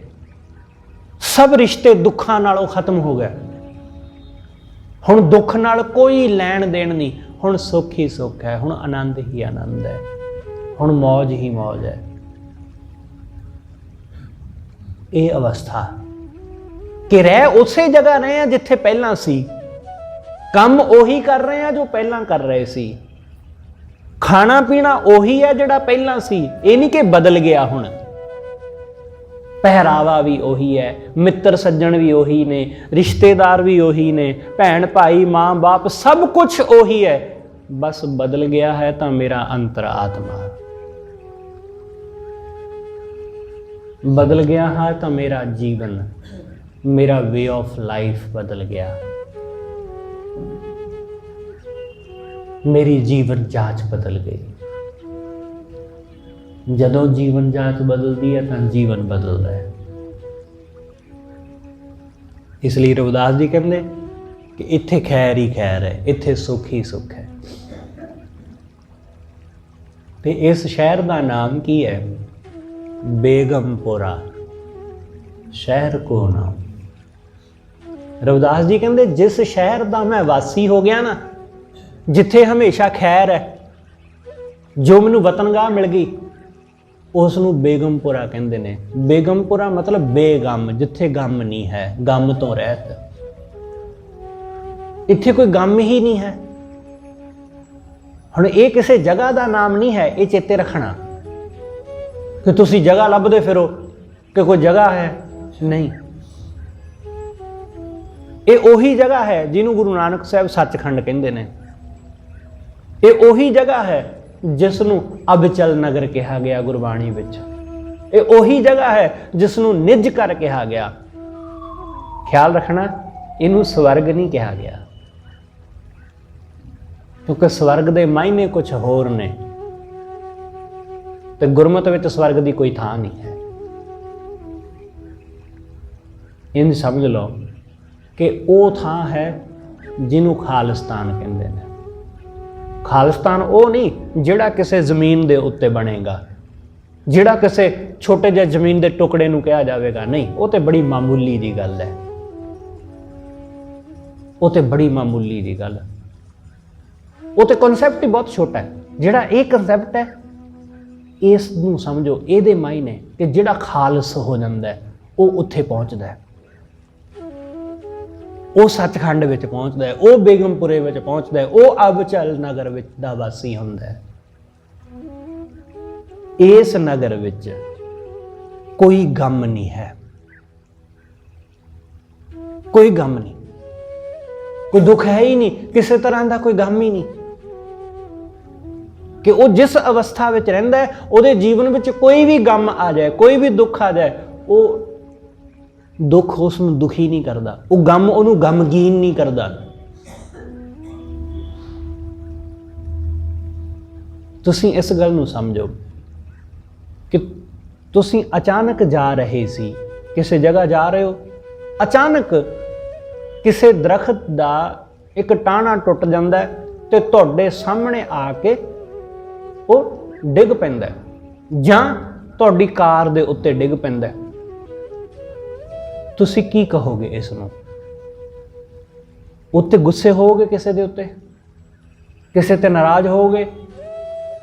Speaker 1: ਸਭ ਰਿਸ਼ਤੇ ਦੁੱਖਾਂ ਨਾਲੋਂ ਖਤਮ ਹੋ ਗਏ। ਹੁਣ ਦੁੱਖ ਨਾਲ ਕੋਈ ਲੈਣ ਦੇਣ ਨਹੀਂ, ਹੁਣ ਸੁੱਖ ਹੀ ਸੁੱਖ ਹੈ, ਹੁਣ ਆਨੰਦ ਹੀ ਆਨੰਦ ਹੈ, ਹੁਣ ਮੌਜ ਹੀ ਮੌਜ ਹੈ। ਇਹ ਅਵਸਥਾ ਕਿ ਰਹਿ ਉਸੇ ਜਗ੍ਹਾ ਰਹੇ ਆ ਜਿੱਥੇ ਪਹਿਲਾਂ ਸੀ, ਕੰਮ ਉਹੀ ਕਰ ਰਹੇ ਆ ਜੋ ਪਹਿਲਾਂ ਕਰ ਰਹੇ ਸੀ, ਖਾਣਾ ਪੀਣਾ ਉਹੀ ਹੈ ਜਿਹੜਾ ਪਹਿਲਾਂ ਸੀ, ਇਹ ਨਹੀਂ ਕਿ ਬਦਲ ਗਿਆ, ਹੁਣ ਪਹਿਰਾਵਾ ਵੀ ਉਹੀ ਹੈ, ਮਿੱਤਰ ਸੱਜਣ ਵੀ ਉਹੀ ਨੇ, ਰਿਸ਼ਤੇਦਾਰ ਵੀ ਉਹੀ ਨੇ, ਭੈਣ ਭਾਈ ਮਾਂ ਬਾਪ ਸਭ ਕੁਝ ਉਹੀ ਹੈ, ਬਸ ਬਦਲ ਗਿਆ ਹੈ ਤਾਂ ਮੇਰਾ ਅੰਤਰ ਆਤਮਾ, ਬਦਲ ਗਿਆ ਹੈ ਤਾਂ ਮੇਰਾ ਜੀਵਨ, ਮੇਰਾ ਵੇ ਆਫ ਲਾਈਫ ਬਦਲ ਗਿਆ, ਮੇਰੀ ਜੀਵਨ ਜਾਂਚ ਬਦਲ ਗਈ। ਜਦੋਂ ਜੀਵਨ ਜਾਂਚ ਬਦਲਦੀ ਹੈ ਤਾਂ ਜੀਵਨ ਬਦਲਦਾ ਹੈ। ਇਸ ਲਈ ਰਵਿਦਾਸ ਜੀ ਕਹਿੰਦੇ ਕਿ ਇੱਥੇ ਖੈਰ ਹੀ ਖੈਰ ਹੈ, ਇੱਥੇ ਸੁੱਖ ਹੀ ਸੁੱਖ ਹੈ। ਤੇ ਇਸ ਸ਼ਹਿਰ ਦਾ ਨਾਮ ਕੀ ਹੈ? ਬੇਗਮਪੁਰਾ, ਸ਼ਹਿਰ ਕੋ ਨਾਮ। ਰਵਿਦਾਸ ਜੀ ਕਹਿੰਦੇ ਜਿਸ ਸ਼ਹਿਰ ਦਾ ਮੈਂ ਵਾਸੀ ਹੋ ਗਿਆ ਨਾ, ਜਿੱਥੇ ਹਮੇਸ਼ਾ ਖੈਰ ਹੈ, ਜੋ ਮੈਨੂੰ ਵਤਨਗਾਹ ਮਿਲ ਗਈ, ਉਸ ਨੂੰ ਬੇਗਮਪੁਰਾ ਕਹਿੰਦੇ ਨੇ। ਬੇਗਮਪੁਰਾ ਮਤਲਬ ਬੇਗਮ, ਜਿੱਥੇ ਗਮ ਨਹੀਂ ਹੈ, ਗਮ ਤੋਂ ਰਹਿਤ। ਇੱਥੇ ਕੋਈ ਗਮ ਹੀ ਨਹੀਂ ਹੈ। ਹੁਣ ਇਹ ਕਿਸੇ ਜਗ੍ਹਾ ਦਾ ਨਾਮ ਨਹੀਂ ਹੈ, ਇਹ ਚੇਤੇ ਰੱਖਣਾ ਕਿ ਤੁਸੀਂ ਜਗ੍ਹਾ ਲੱਭਦੇ ਫਿਰੋ ਕਿ ਕੋਈ ਜਗ੍ਹਾ ਹੈ, ਨਹੀਂ। ਇਹ ਉਹੀ ਜਗ੍ਹਾ ਹੈ ਜਿਹਨੂੰ ਗੁਰੂ ਨਾਨਕ ਸਾਹਿਬ ਸੱਚਖੰਡ ਕਹਿੰਦੇ ਨੇ। ਇਹ ਉਹੀ ਜਗ੍ਹਾ ਹੈ ਜਿਸ ਨੂੰ ਅਬਚਲ ਨਗਰ ਕਿਹਾ ਗਿਆ ਗੁਰਬਾਣੀ ਵਿੱਚ। ਇਹ ਉਹੀ ਜਗ੍ਹਾ ਹੈ ਜਿਸ ਨੂੰ ਨਿੱਜ ਘਰ ਕਿਹਾ ਗਿਆ। ਖਿਆਲ ਰੱਖਣਾ, ਇਹਨੂੰ ਸਵਰਗ ਨਹੀਂ ਕਿਹਾ ਗਿਆ, ਕਿਉਂਕਿ ਸਵਰਗ ਦੇ ਮਾਇਨੇ ਕੁਝ ਹੋਰ ਨੇ, ਤੇ ਗੁਰਮਤਿ ਵਿੱਚ ਸਵਰਗ ਦੀ ਕੋਈ ਥਾਂ ਨਹੀਂ ਹੈ। ਇਹਨੂੰ ਸਮਝ ਲਓ ਕਿ ਉਹ ਥਾਂ ਹੈ ਜਿਹਨੂੰ ਖਾਲਿਸਤਾਨ ਕਹਿੰਦੇ ਨੇ। ਖਾਲਿਸਤਾਨ ਉਹ ਨਹੀਂ ਜਿਹੜਾ ਕਿਸੇ ਜ਼ਮੀਨ ਦੇ ਉੱਤੇ ਬਣੇਗਾ, ਜਿਹੜਾ ਕਿਸੇ ਛੋਟੇ ਜਿਹੇ ਜ਼ਮੀਨ ਦੇ ਟੁਕੜੇ ਨੂੰ ਕਿਹਾ ਜਾਵੇਗਾ, ਨਹੀਂ। ਉਹ ਤੇ ਬੜੀ ਮਾਮੂਲੀ ਦੀ ਗੱਲ ਹੈ, ਉਹ ਤੇ ਬੜੀ ਮਾਮੂਲੀ ਦੀ ਗੱਲ। ਉਹ ਤੇ ਕਨਸੈਪਟ ਹੀ ਬਹੁਤ ਛੋਟਾ ਹੈ। ਜਿਹੜਾ ਇਹ ਕਨਸੈਪਟ ਹੈ, ਇਸ ਨੂੰ ਸਮਝੋ, ਇਹਦੇ ਮਾਇਨੇ ਕਿ ਜਿਹੜਾ ਖਾਲਸ ਹੋ ਜਾਂਦਾ ਉਹ ਉੱਥੇ ਪਹੁੰਚਦਾ ਹੈ, ਉਹ ਸੱਚਖੰਡ ਵਿੱਚ ਪਹੁੰਚਦਾ ਹੈ, ਉਹ ਬੇਗਮਪੁਰੇ ਵਿੱਚ ਪਹੁੰਚਦਾ ਹੈ, ਉਹ ਅਬਚਲ ਨਗਰ ਵਿੱਚ ਦਾ ਵਾਸੀ ਹੁੰਦਾ ਹੈ। ਇਸ ਨਗਰ ਵਿੱਚ ਕੋਈ ਗਮ ਨਹੀਂ ਹੈ, ਕੋਈ ਗਮ ਨਹੀਂ, ਕੋਈ ਦੁੱਖ ਹੈ ਹੀ ਨਹੀਂ, ਕਿਸੇ ਤਰ੍ਹਾਂ ਦਾ ਕੋਈ ਗਮ ਹੀ ਨਹੀਂ, ਕਿ ਉਹ ਜਿਸ ਅਵਸਥਾ ਵਿੱਚ ਰਹਿੰਦਾ ਹੈ ਉਹਦੇ ਜੀਵਨ ਵਿੱਚ ਕੋਈ ਵੀ ਗਮ ਆ ਜਾਏ, ਕੋਈ ਵੀ ਦੁੱਖ ਆ ਜਾਏ, ਉਹ ਦੁੱਖ ਉਸ ਨੂੰ ਦੁਖੀ ਨਹੀਂ ਕਰਦਾ, ਉਹ ਗਮ ਉਹਨੂੰ ਗਮਗੀਨ ਨਹੀਂ ਕਰਦਾ। ਤੁਸੀਂ ਇਸ ਗੱਲ ਨੂੰ ਸਮਝੋ ਕਿ ਤੁਸੀਂ ਅਚਾਨਕ ਜਾ ਰਹੇ ਸੀ, ਕਿਸੇ ਜਗ੍ਹਾ ਜਾ ਰਹੇ ਹੋ, ਅਚਾਨਕ ਕਿਸੇ ਦਰਖਤ ਦਾ ਇੱਕ ਟਾਹਣਾ ਟੁੱਟ ਜਾਂਦਾ ਤੇ ਤੁਹਾਡੇ ਸਾਹਮਣੇ ਆ ਕੇ ਉਹ ਡਿੱਗ ਪੈਂਦਾ, ਜਾਂ ਤੁਹਾਡੀ ਕਾਰ ਦੇ ਉੱਤੇ ਡਿੱਗ ਪੈਂਦਾ। ਤੁਸੀਂ ਕੀ ਕਹੋਗੇ ਇਸ ਨੂੰ? ਉੱਤੇ ਗੁੱਸੇ ਹੋਵੋਗੇ ਕਿਸੇ ਦੇ ਉੱਤੇ, ਕਿਸੇ ਤੇ ਨਾਰਾਜ਼ ਹੋਵੋਗੇ,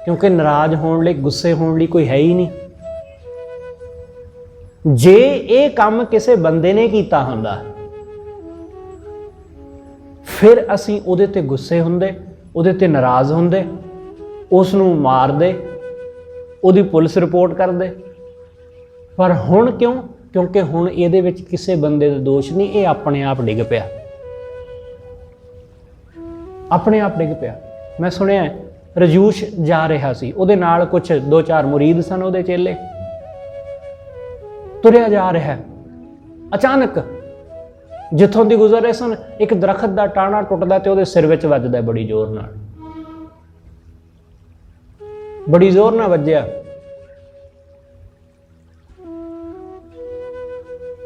Speaker 1: ਕਿਉਂਕਿ ਨਾਰਾਜ਼ ਹੋਣ ਲਈ, ਗੁੱਸੇ ਹੋਣ ਲਈ ਕੋਈ ਹੈ ਹੀ ਨਹੀਂ। ਜੇ ਇਹ ਕੰਮ ਕਿਸੇ ਬੰਦੇ ਨੇ ਕੀਤਾ ਹੁੰਦਾ ਫਿਰ ਅਸੀਂ ਉਹਦੇ ਤੇ ਗੁੱਸੇ ਹੁੰਦੇ, ਉਹਦੇ ਤੇ ਨਾਰਾਜ਼ ਹੁੰਦੇ, ਉਸ ਨੂੰ ਮਾਰਦੇ, ਉਹਦੀ ਪੁਲਿਸ ਰਿਪੋਰਟ ਕਰਦੇ। ਪਰ ਹੁਣ ਕਿਉਂ? ਕਿਉਂਕਿ ਹੁਣ ਇਹਦੇ ਵਿੱਚ ਕਿਸੇ ਬੰਦੇ ਦਾ ਦੋਸ਼ ਨਹੀਂ, ਇਹ ਆਪਣੇ ਆਪ ਡਿੱਗ ਪਿਆ, ਆਪਣੇ ਆਪ ਡਿੱਗ ਪਿਆ। ਮੈਂ ਸੁਣਿਆ ਰਜੂਸ਼ ਜਾ ਰਿਹਾ ਸੀ, ਉਹਦੇ ਨਾਲ ਕੁਝ 2-4 ਮੁਰੀਦ ਸਨ, ਉਹਦੇ ਚੇਲੇ। ਤੁਰਿਆ ਜਾ ਰਿਹਾ, ਅਚਾਨਕ ਜਿੱਥੋਂ ਦੀ ਗੁਜ਼ਰ ਰਹੇ ਸਨ ਇੱਕ ਦਰਖਤ ਦਾ ਟਾਹਣਾ ਟੁੱਟਦਾ ਤੇ ਉਹਦੇ ਸਿਰ ਵਿੱਚ ਵੱਜਦਾ ਬੜੀ ਜ਼ੋਰ ਨਾਲ, ਬੜੀ ਜ਼ੋਰ ਨਾਲ ਵੱਜਿਆ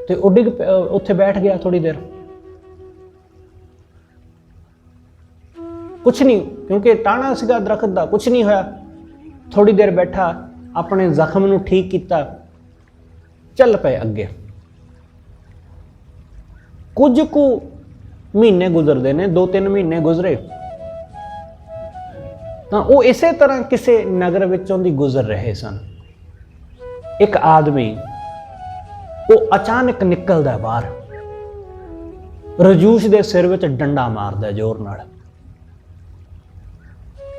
Speaker 1: ਤੇ ਉਹ ਡਿੱਗ ਉੱਥੇ ਬੈਠ ਗਿਆ। ਥੋੜੀ ਦੇਰ ਕੁਛ ਨਹੀਂ, ਕਿਉਂਕਿ ਟਾਹਣਾ ਸੀਗਾ ਦਰਖਤ ਦਾ, ਕੁਛ ਨਹੀਂ ਹੋਇਆ। ਥੋੜੀ ਦੇਰ ਬੈਠਾ, ਆਪਣੇ ਜ਼ਖਮ ਨੂੰ ਠੀਕ ਕੀਤਾ, ਚੱਲ ਪਏ ਅੱਗੇ। ਕੁਝ ਕੁ ਮਹੀਨੇ ਗੁਜ਼ਰਦੇ ਨੇ, 2-3 ਮਹੀਨੇ ਗੁਜ਼ਰੇ ਤਾਂ ਉਹ ਇਸੇ ਤਰ੍ਹਾਂ ਕਿਸੇ ਨਗਰ ਵਿੱਚੋਂ ਦੀ ਗੁਜ਼ਰ ਰਹੇ ਸਨ। ਇੱਕ ਆਦਮੀ ਉਹ ਅਚਾਨਕ ਨਿਕਲਦਾ ਬਾਹਰ, ਰਜੂਸ਼ ਦੇ ਸਿਰ ਵਿੱਚ ਡੰਡਾ ਮਾਰਦਾ ਜ਼ੋਰ ਨਾਲ,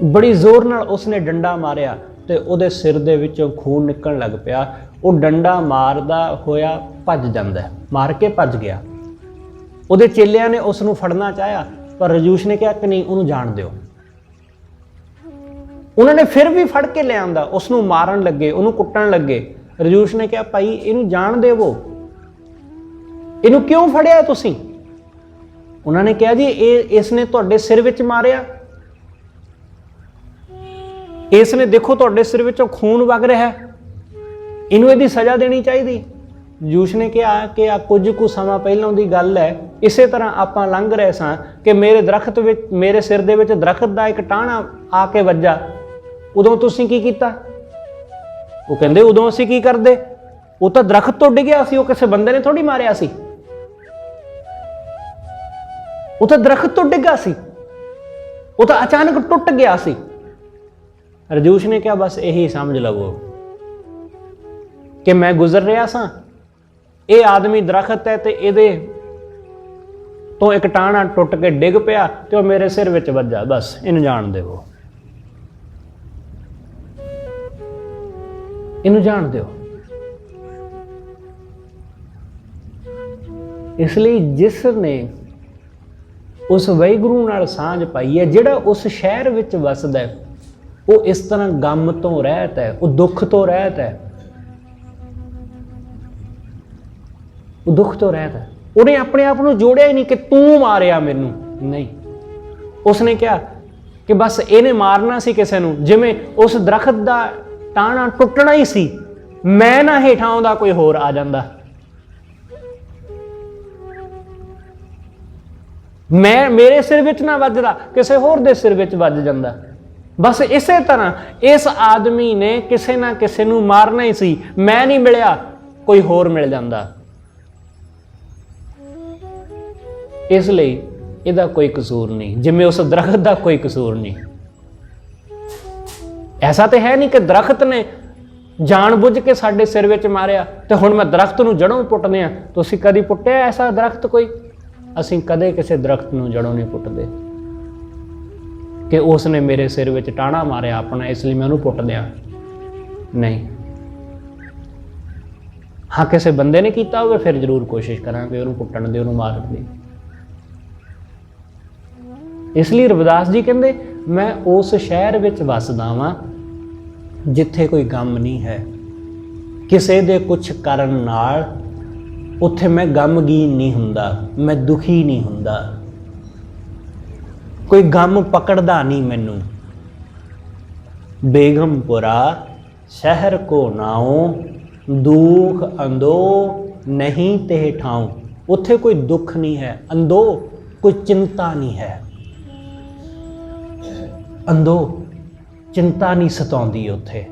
Speaker 1: ਬੜੀ ਜ਼ੋਰ ਨਾਲ ਉਸਨੇ ਡੰਡਾ ਮਾਰਿਆ ਤੇ ਉਹਦੇ ਸਿਰ ਦੇ ਵਿੱਚੋਂ ਖੂਨ ਨਿਕਲਣ ਲੱਗ ਪਿਆ। ਉਹ ਡੰਡਾ ਮਾਰਦਾ ਹੋਇਆ ਭੱਜ ਜਾਂਦਾ, ਮਾਰ ਕੇ ਭੱਜ ਗਿਆ। ਉਹਦੇ ਚੇਲਿਆਂ ਨੇ ਉਸ ਨੂੰ ਫੜਨਾ ਚਾਹਿਆ, ਪਰ ਰਜੂਸ਼ ਨੇ ਕਿਹਾ ਕਿ ਨਹੀਂ, ਉਹਨੂੰ ਜਾਣ ਦਿਓ। ਉਹਨਾਂ ਨੇ ਫਿਰ ਵੀ ਫੜ ਕੇ ਲਿਆਂਦਾ, ਉਸ ਨੂੰ ਮਾਰਨ ਲੱਗੇ, ਉਹਨੂੰ ਕੁੱਟਣ ਲੱਗੇ। ਰਜੂਸ਼ ਨੇ ਕਿਹਾ ਭਾਈ ਇਹਨੂੰ ਜਾਣ ਦੇਵੋ, ਇਹਨੂੰ ਕਿਉਂ ਫੜਿਆ ਤੁਸੀਂ? ਉਹਨਾਂ ਨੇ ਕਿਹਾ ਜੀ ਇਸ ਨੇ ਤੁਹਾਡੇ ਸਿਰ ਵਿੱਚ ਮਾਰਿਆ, ਇਸ ਨੇ ਦੇਖੋ ਤੁਹਾਡੇ ਸਿਰ ਵਿੱਚੋਂ ਖੂਨ ਵਗ ਰਿਹਾ, ਇਹਨੂੰ ਇਹਦੀ ਸਜ਼ਾ ਦੇਣੀ ਚਾਹੀਦੀ। ਰਜੂਸ਼ ਨੇ ਕਿਹਾ ਕਿ ਆ ਕੁਝ ਕੁ ਸਮਾਂ ਪਹਿਲਾਂ ਦੀ ਗੱਲ ਹੈ, ਇਸੇ ਤਰ੍ਹਾਂ ਆਪਾਂ ਲੰਘ ਰਹੇ ਸਾਂ ਕਿ ਮੇਰੇ ਸਿਰ ਦੇ ਵਿੱਚ ਦਰਖਤ ਦਾ ਇੱਕ ਟਾਹਣਾ ਆ ਕੇ ਵੱਜਾ। ਉਦੋਂ ਤੁਸੀਂ ਕੀ ਕੀਤਾ? ਉਹ ਕਹਿੰਦੇ ਉਦੋਂ ਅਸੀਂ ਕੀ ਕਰਦੇ, ਉਹ ਤਾਂ ਦਰਖਤ ਤੋਂ ਡਿੱਗਿਆ ਸੀ, ਉਹ ਕਿਸੇ ਬੰਦੇ ਨੇ ਥੋੜੀ ਮਾਰਿਆ ਸੀ, ਉਹ ਤਾਂ ਦਰਖਤ ਤੋਂ ਡਿੱਗਾ ਸੀ, ਉਹ ਤਾਂ ਅਚਾਨਕ ਟੁੱਟ ਗਿਆ ਸੀ। ਰਜੂਸ਼ ਨੇ ਕਿਹਾ ਬਸ ਇਹੀ ਸਮਝ ਲਵੋ ਕਿ ਮੈਂ ਗੁਜ਼ਰ ਰਿਹਾ ਸਾਂ, ਇਹ ਆਦਮੀ ਦਰਖਤ ਹੈ ਤੇ ਇਹਦੇ ਤੋਂ ਇੱਕ ਟਾਹਣਾ ਟੁੱਟ ਕੇ ਡਿੱਗ ਪਿਆ ਤੇ ਉਹ ਮੇਰੇ ਸਿਰ ਵਿੱਚ ਵੱਜਾ, ਬਸ ਇਹਨੂੰ ਜਾਣ ਦੇਵੋ, ਇਹਨੂੰ ਜਾਣ ਦਿਓ। ਇਸ ਲਈ ਜਿਸ ਨੇ ਉਸ ਵਾਹਿਗੁਰੂ ਨਾਲ ਸਾਂਝ ਪਾਈ ਹੈ, ਜਿਹੜਾ ਉਸ ਸ਼ਹਿਰ ਵਿੱਚ ਵਸਦਾ ਹੈ, ਉਹ ਇਸ ਤਰ੍ਹਾਂ ਗਮ ਤੋਂ ਰਹਿਤ ਹੈ, ਉਹ ਦੁੱਖ ਤੋਂ ਰਹਿਤ ਹੈ, ਉਹ ਦੁੱਖ ਤੋਂ ਰਹਿਤ ਹੈ। ਉਹਨੇ ਆਪਣੇ ਆਪ ਨੂੰ ਜੋੜਿਆ ਹੀ ਨਹੀਂ ਕਿ ਤੂੰ ਮਾਰਿਆ ਮੈਨੂੰ, ਨਹੀਂ। ਉਸਨੇ ਕਿਹਾ ਕਿ ਬਸ ਇਹਨੇ ਮਾਰਨਾ ਸੀ ਕਿਸੇ ਨੂੰ, ਜਿਵੇਂ ਉਸ ਦਰਖਤ ਦਾ ਟਾਹਣਾ ਟੁੱਟਣਾ ਹੀ ਸੀ, ਮੈਂ ਨਾ ਹੇਠਾਂ ਆਉਂਦਾ ਕੋਈ ਹੋਰ ਆ ਜਾਂਦਾ, ਮੇਰੇ ਸਿਰ ਵਿੱਚ ਨਾ ਵੱਜਦਾ, ਕਿਸੇ ਹੋਰ ਦੇ ਸਿਰ ਵਿੱਚ ਵੱਜ ਜਾਂਦਾ। ਬਸ ਇਸੇ ਤਰ੍ਹਾਂ ਇਸ ਆਦਮੀ ਨੇ ਕਿਸੇ ਨਾ ਕਿਸੇ ਨੂੰ ਮਾਰਨਾ ਹੀ ਸੀ, ਮੈਂ ਨਹੀਂ ਮਿਲਿਆ, ਕੋਈ ਹੋਰ ਮਿਲ ਜਾਂਦਾ। ਇਸ ਲਈ ਇਹਦਾ ਕੋਈ ਕਸੂਰ ਨਹੀਂ, ਜਿਵੇਂ ਉਸ ਦਰਖਤ ਦਾ ਕੋਈ ਕਸੂਰ ਨਹੀਂ। ਐਸਾ ਤਾਂ ਹੈ ਨਹੀਂ ਕਿ ਦਰਖਤ ਨੇ ਜਾਣ-ਬੁੱਝ ਕੇ ਸਾਡੇ ਸਿਰ ਵਿੱਚ ਮਾਰਿਆ ਤੇ ਹੁਣ ਮੈਂ ਦਰਖਤ ਨੂੰ ਜੜੋਂ ਪੁੱਟਦੇ ਆ। ਤੁਸੀਂ ਕਦੀ ਪੁੱਟਿਆ ਐਸਾ ਦਰਖਤ ਕੋਈ? ਅਸੀਂ ਕਦੇ ਕਿਸੇ ਦਰਖਤ ਨੂੰ ਜੜੋਂ ਨਹੀਂ ਪੁੱਟਦੇ ਕਿ ਉਸ ਨੇ ਮੇਰੇ ਸਿਰ ਵਿੱਚ ਟਾਣਾ ਮਾਰਿਆ ਆਪਣਾ, ਇਸ ਲਈ ਮੈਂ ਉਹਨੂੰ ਪੁੱਟ ਦਿਆਂ। ਨਹੀਂ, ਹਾਂ ਕਿਸੇ ਬੰਦੇ ਨੇ ਕੀਤਾ ਹੋਵੇ ਫਿਰ ਜ਼ਰੂਰ ਕੋਸ਼ਿਸ਼ ਕਰਾਂਗੇ ਉਹਨੂੰ ਪੁੱਟਣ ਦੀ, ਉਹਨੂੰ ਮਾਰਨ ਦੀ। ਇਸ ਲਈ ਰਵਿਦਾਸ ਜੀ ਕਹਿੰਦੇ ਮੈਂ ਉਸ ਸ਼ਹਿਰ ਵਿੱਚ ਵੱਸਦਾ ਵਾਂ ਜਿੱਥੇ ਕੋਈ ਗਮ ਨਹੀਂ ਹੈ। ਕਿਸੇ ਦੇ ਕੁਛ ਕਰਨ ਨਾਲ ਉੱਥੇ ਮੈਂ ਗਮਗੀਨ ਨਹੀਂ ਹੁੰਦਾ, ਮੈਂ ਦੁਖੀ ਨਹੀਂ ਹੁੰਦਾ, ਕੋਈ ਗਮ ਪਕੜਦਾ ਨਹੀਂ ਮੈਨੂੰ। ਬੇਗਮਪੁਰਾ ਸ਼ਹਿਰ ਕੋ ਨਾਉ, ਦੁੱਖ ਅੰਦੋ ਨਹੀਂ ਤੇ ਠਾਉ। ਉੱਥੇ ਕੋਈ ਦੁੱਖ ਨਹੀਂ ਹੈ, ਅੰਦੋ ਕੋਈ ਚਿੰਤਾ ਨਹੀਂ ਹੈ, ਅੰਦੋ ਚਿੰਤਾ ਨਹੀਂ ਸਤਾਉਂਦੀ ਉੱਥੇ।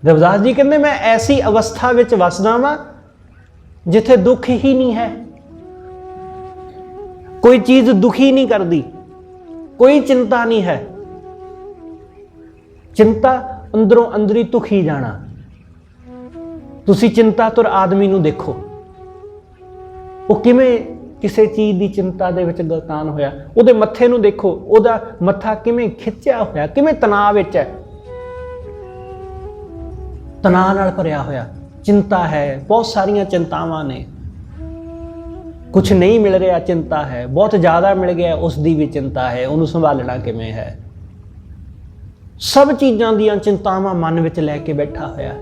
Speaker 1: ਰਵਿਦਾਸ ਜੀ ਕਹਿੰਦੇ ਮੈਂ ਐਸੀ ਅਵਸਥਾ ਵਿੱਚ ਵਸਦਾ ਵਾਂ ਜਿੱਥੇ ਦੁੱਖ ਹੀ ਨਹੀਂ ਹੈ, ਕੋਈ ਚੀਜ਼ ਦੁਖੀ ਨਹੀਂ ਕਰਦੀ, ਕੋਈ ਚਿੰਤਾ ਨਹੀਂ ਹੈ। ਚਿੰਤਾ ਅੰਦਰੋਂ ਅੰਦਰੀ ਦੁਖੀ ਜਾਣਾ। ਤੁਸੀਂ ਚਿੰਤਾਤੁਰ ਆਦਮੀ ਨੂੰ ਦੇਖੋ, ਉਹ ਕਿਵੇਂ ਕਿਸੇ ਚੀਜ਼ ਦੀ ਚਿੰਤਾ ਦੇ ਵਿੱਚ ਗਲਤਾਨ ਹੋਇਆ। ਉਹਦੇ ਮੱਥੇ ਨੂੰ ਦੇਖੋ, ਉਹਦਾ ਮੱਥਾ ਕਿਵੇਂ ਖਿੱਚਿਆ ਹੋਇਆ, ਕਿਵੇਂ ਤਣਾਅ ਵਿੱਚ ਹੈ, ਤਣਾਅ ਨਾਲ ਭਰਿਆ ਹੋਇਆ। ਚਿੰਤਾ ਹੈ, ਬਹੁਤ ਸਾਰੀਆਂ ਚਿੰਤਾਵਾਂ ਨੇ, ਕੁਛ ਨਹੀਂ ਮਿਲ ਰਿਹਾ ਚਿੰਤਾ ਹੈ, ਬਹੁਤ ਜ਼ਿਆਦਾ ਮਿਲ ਗਿਆ ਉਸ ਦੀ ਵੀ ਚਿੰਤਾ ਹੈ, ਉਹਨੂੰ ਸੰਭਾਲਣਾ ਕਿਵੇਂ ਹੈ। ਸਭ ਚੀਜ਼ਾਂ ਦੀਆਂ ਚਿੰਤਾਵਾਂ ਮਨ ਵਿੱਚ ਲੈ ਕੇ ਬੈਠਾ ਹੋਇਆ।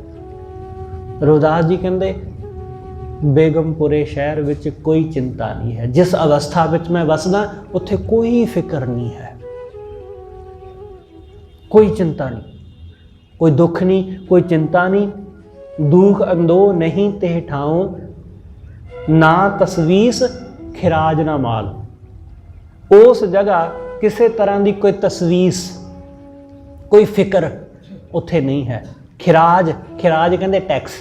Speaker 1: ਰਵਿਦਾਸ ਜੀ ਕਹਿੰਦੇ ਬੇਗਮਪੁਰੇ ਸ਼ਹਿਰ ਵਿੱਚ ਕੋਈ ਚਿੰਤਾ ਨਹੀਂ ਹੈ। ਜਿਸ ਅਵਸਥਾ ਵਿੱਚ ਮੈਂ ਵਸਦਾ ਉੱਥੇ ਕੋਈ ਫਿਕਰ ਨਹੀਂ ਹੈ, ਕੋਈ ਚਿੰਤਾ ਨਹੀਂ, ਕੋਈ ਦੁੱਖ ਨਹੀਂ, ਕੋਈ ਚਿੰਤਾ ਨਹੀਂ। ਦੁੱਖ ਅੰਦੋ ਨਹੀਂ ਤੇ ਠਾਉ, ਨਾ ਤਸਵੀਸ ਖਿਰਾਜ ਨਾ ਮਾਲ। ਉਸ ਜਗ੍ਹਾ ਕਿਸੇ ਤਰ੍ਹਾਂ ਦੀ ਕੋਈ ਤਸਵੀਸ, ਕੋਈ ਫਿਕਰ ਉੱਥੇ ਨਹੀਂ ਹੈ। ਖਿਰਾਜ, ਖਿਰਾਜ ਕਹਿੰਦੇ ਟੈਕਸ।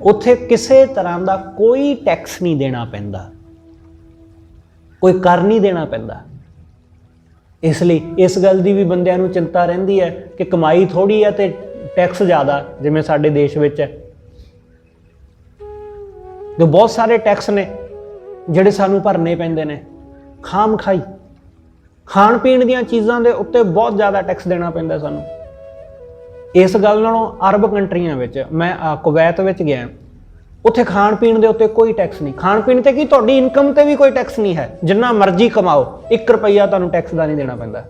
Speaker 1: ਉੱਥੇ ਕਿਸੇ ਤਰ੍ਹਾਂ ਦਾ ਕੋਈ ਟੈਕਸ ਨਹੀਂ ਦੇਣਾ ਪੈਂਦਾ, ਕੋਈ ਕਰ ਨਹੀਂ ਦੇਣਾ ਪੈਂਦਾ। ਇਸ ਲਈ ਇਸ ਗੱਲ ਦੀ ਵੀ ਬੰਦਿਆਂ ਨੂੰ ਚਿੰਤਾ ਰਹਿੰਦੀ ਹੈ ਕਿ ਕਮਾਈ ਥੋੜ੍ਹੀ ਹੈ ਤੇ ਟੈਕਸ ਜ਼ਿਆਦਾ, ਜਿਵੇਂ ਸਾਡੇ ਦੇਸ਼ ਵਿੱਚ ਹੈ। ਜੋ ਬਹੁਤ ਸਾਰੇ ਟੈਕਸ ਨੇ ਜਿਹੜੇ ਸਾਨੂੰ ਭਰਨੇ ਪੈਂਦੇ ਨੇ, ਖਾਮ ਖਾਈ ਖਾਣ ਪੀਣ ਦੀਆਂ ਚੀਜ਼ਾਂ ਦੇ ਉੱਤੇ ਬਹੁਤ ਜ਼ਿਆਦਾ ਟੈਕਸ ਦੇਣਾ ਪੈਂਦਾ ਸਾਨੂੰ। ਇਸ ਗੱਲ ਨਾਲੋਂ ਅਰਬ ਕੰਟਰੀਆਂ ਵਿੱਚ, ਮੈਂ ਕੁਵੈਤ ਵਿੱਚ ਗਿਆ, ਉੱਥੇ ਖਾਣ ਪੀਣ ਦੇ ਉੱਤੇ ਕੋਈ ਟੈਕਸ ਨਹੀਂ। ਖਾਣ ਪੀਣ ਤੇ ਕੀ, ਤੁਹਾਡੀ ਇਨਕਮ ਤੇ ਵੀ ਕੋਈ ਟੈਕਸ ਨਹੀਂ ਹੈ। ਜਿੰਨਾ ਮਰਜ਼ੀ ਕਮਾਓ, 1 ਰੁਪਈਆ ਤੁਹਾਨੂੰ ਟੈਕਸ ਦਾ ਨਹੀਂ ਦੇਣਾ ਪੈਂਦਾ,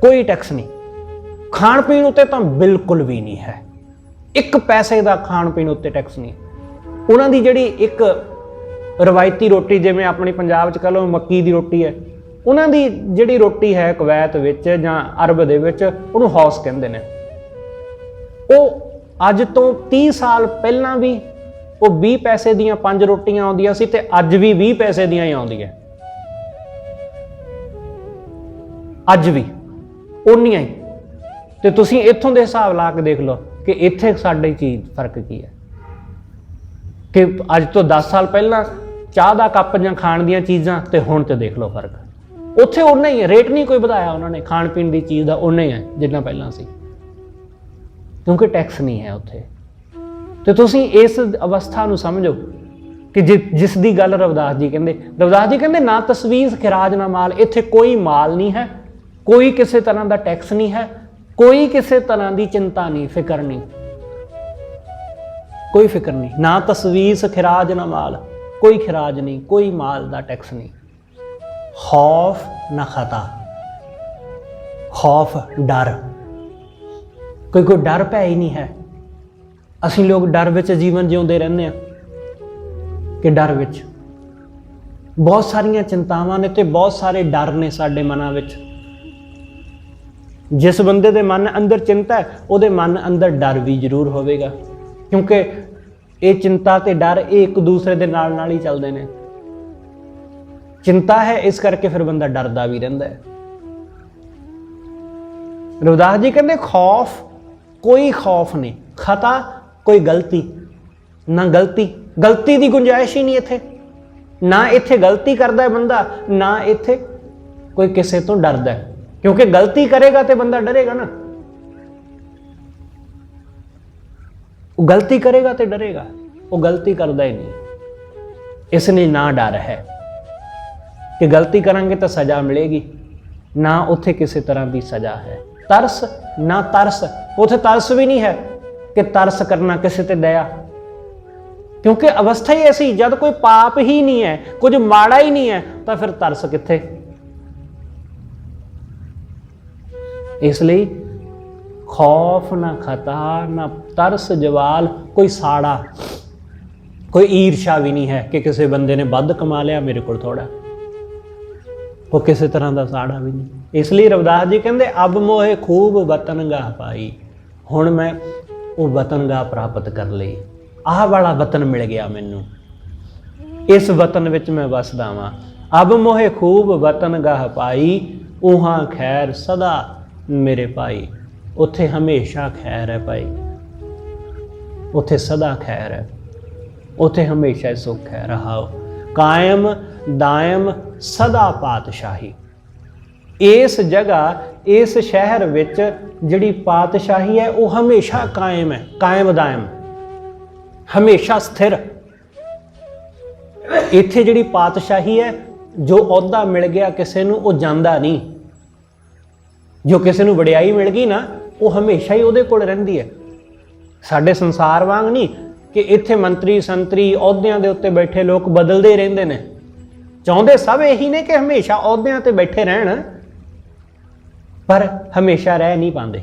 Speaker 1: ਕੋਈ ਟੈਕਸ ਨਹੀਂ। ਖਾਣ ਪੀਣ ਉੱਤੇ ਤਾਂ ਬਿਲਕੁਲ ਵੀ ਨਹੀਂ ਹੈ, 1 ਪੈਸੇ ਦਾ ਖਾਣ ਪੀਣ ਉੱਤੇ ਟੈਕਸ ਨਹੀਂ। ਉਹਨਾਂ ਦੀ ਜਿਹੜੀ ਇੱਕ ਰਵਾਇਤੀ ਰੋਟੀ, ਜਿਵੇਂ ਆਪਣੀ ਪੰਜਾਬ 'ਚ ਕਹ ਲਓ ਮੱਕੀ ਦੀ ਰੋਟੀ ਹੈ, ਉਹਨਾਂ ਦੀ ਜਿਹੜੀ ਰੋਟੀ ਹੈ ਕੁਵੈਤ ਵਿੱਚ ਜਾਂ ਅਰਬ ਦੇ ਵਿੱਚ, ਉਹਨੂੰ ਹੌਸ ਕਹਿੰਦੇ ਨੇ। ਉਹ ਅੱਜ ਤੋਂ 30 ਸਾਲ ਪਹਿਲਾਂ ਵੀ ਉਹ 20 ਪੈਸੇ ਦੀਆਂ 5 ਰੋਟੀਆਂ ਆਉਂਦੀਆਂ ਸੀ ਤੇ ਅੱਜ ਵੀ 20 ਪੈਸੇ ਦੀਆਂ ਹੀ ਆਉਂਦੀਆਂ, ਅੱਜ ਵੀ ਉਨੀਆਂ ਹੀ। ਤੇ ਤੁਸੀਂ ਇੱਥੋਂ ਦੇ ਹਿਸਾਬ ਲਾ ਕੇ ਦੇਖ ਲਓ ਕਿ ਇੱਥੇ ਸਾਡੀ ਚੀਜ਼ ਫਰਕ ਕੀ ਹੈ। ਕਿ ਅੱਜ ਤੋਂ 10 ਸਾਲ ਪਹਿਲਾਂ ਚਾਹ ਦਾ ਕੱਪ ਜਾਂ ਖਾਣ ਦੀਆਂ ਚੀਜ਼ਾਂ ਤੇ ਹੁਣ ਤੇ ਦੇਖ ਲਓ ਫਰਕ। ਉੱਥੇ ਉਨਾ ਹੀ ਹੈ, ਰੇਟ ਨਹੀਂ ਕੋਈ ਵਧਾਇਆ ਉਹਨਾਂ ਨੇ, ਖਾਣ ਪੀਣ ਦੀ ਚੀਜ਼ ਦਾ ਉਨਾ ਹੀ ਹੈ ਜਿੰਨਾ ਪਹਿਲਾਂ ਸੀ, ਕਿਉਂਕਿ ਟੈਕਸ ਨਹੀਂ ਹੈ ਉੱਥੇ। ਤੇ ਤੁਸੀਂ ਇਸ ਅਵਸਥਾ ਨੂੰ ਸਮਝੋ ਕਿ ਜਿਸ ਦੀ ਗੱਲ ਰਵਿਦਾਸ ਜੀ ਕਹਿੰਦੇ। ਰਵਿਦਾਸ ਜੀ ਕਹਿੰਦੇ ਨਾ ਤਸਵੀਰ ਖਿਰਾਜ ਨਾ ਮਾਲ। ਇੱਥੇ ਕੋਈ ਮਾਲ ਨਹੀਂ ਹੈ, ਕੋਈ ਕਿਸੇ ਤਰ੍ਹਾਂ ਦਾ ਟੈਕਸ ਨਹੀਂ ਹੈ, ਕੋਈ ਕਿਸੇ ਤਰ੍ਹਾਂ ਦੀ ਚਿੰਤਾ ਨਹੀਂ, ਫਿਕਰ ਨਹੀਂ, ਕੋਈ ਫਿਕਰ ਨਹੀਂ। ਨਾ ਤਸਵੀਰ ਖਿਰਾਜ ਨਾ ਮਾਲ, ਕੋਈ ਖਿਰਾਜ ਨਹੀਂ, ਕੋਈ ਮਾਲ ਦਾ ਟੈਕਸ ਨਹੀਂ। ਖੌਫ ਨਾ ਖਤਾ, ਖੌਫ ਡਰ, ਕੋਈ ਡਰ ਭੈ ਹੀ ਨਹੀਂ ਹੈ। ਅਸੀਂ ਲੋਕ ਡਰ ਵਿੱਚ ਜੀਵਨ ਜਿਉਂਦੇ ਰਹਿੰਦੇ ਹਾਂ ਕਿ ਡਰ ਵਿੱਚ ਬਹੁਤ ਸਾਰੀਆਂ ਚਿੰਤਾਵਾਂ ਨੇ ਤੇ ਬਹੁਤ ਸਾਰੇ ਡਰ ਨੇ ਸਾਡੇ ਮਨਾਂ ਵਿੱਚ। ਜਿਸ ਬੰਦੇ ਦੇ ਮਨ ਅੰਦਰ ਚਿੰਤਾ ਹੈ, ਉਹਦੇ ਮਨ ਅੰਦਰ ਡਰ ਵੀ ਜ਼ਰੂਰ ਹੋਵੇਗਾ, ਕਿਉਂਕਿ ਇਹ ਚਿੰਤਾ ਤੇ ਡਰ ਇਹ ਇੱਕ ਦੂਸਰੇ ਦੇ ਨਾਲ ਹੀ ਚੱਲਦੇ ਨੇ। ਚਿੰਤਾ ਹੈ, ਇਸ ਕਰਕੇ ਫਿਰ ਬੰਦਾ ਡਰਦਾ ਵੀ ਰਹਿੰਦਾ ਹੈ। ਰਵਿਦਾਸ ਜੀ ਕਹਿੰਦੇ ਖੌਫ, ਕੋਈ ਖੌਫ ਨਹੀਂ। ਖਤਾ, ਕੋਈ ਗਲਤੀ ਨਾ, ਗਲਤੀ ਦੀ ਗੁੰਜਾਇਸ਼ ਹੀ ਨਹੀਂ ਇੱਥੇ। ਨਾ ਇੱਥੇ ਗਲਤੀ ਕਰਦਾ ਹੈ ਬੰਦਾ, ਨਾ ਇੱਥੇ ਕੋਈ ਕਿਸੇ ਤੋਂ ਡਰਦਾ ਹੈ, ਕਿਉਂਕਿ ਗਲਤੀ ਕਰੇਗਾ ਤੇ ਬੰਦਾ ਡਰੇਗਾ ਨਾ। वो गलती करेगा तो डरेगा, वो गलती करता ही नहीं, इसलिए ना डर है कि गलती करांगे तो सज़ा मिलेगी, ना उत्थे किसी तरह की सज़ा है। तरस ना तरस, उत्थे तरस भी नहीं है कि तरस करना किसी ते दया, क्योंकि अवस्था ही ऐसी, जब कोई पाप ही नहीं है, कुछ माड़ा ही नहीं है, तो फिर तरस किथे। इसलिए खौफ ना खता ना तरस जवाल, कोई साड़ा, कोई ईर्षा भी नहीं है कि किसी बंदे ने वध कमा लिया मेरे को थोड़ा, वो किसी तरह का साड़ा भी नहीं। इसलिए रविदास जी कहते अब मोहे खूब वतन गाह पाई, हुण मैं वो वतन गाह प्राप्त कर ली, आह वाला वतन मिल गया मैनू, इस वतन विच मैं वसदा वां। अब मोहे खूब वतन गाह पाई, उहां खैर सदा मेरे भाई, उत्थे हमेशा खैर है भाई, उत्थे सदा खैर है, उत्थे हमेशा सुख है। रहाओ कायम दायम सदा पातशाही, इस जगह इस शहर विच जिहड़ी पातशाही है वो हमेशा कायम है, कायम दायम, हमेशा स्थिर। इत्थे जिहड़ी पातशाही है, जो अहुदा मिल गया किसी नूं वो जांदा नहीं, जो किसी नूं वडियाई मिल गई ना वो हमेशा ही उहदे कोल रहिंदी है। साडे संसार वांग नहीं कि इत्थे मंत्री संतरी अहुदियां दे उत्ते बैठे लोग बदलते रहिंदे ने, चाहुंदे सब यही ने कि हमेशा अहुदियां ते बैठे रहण, पर हमेशा रह नहीं पाते।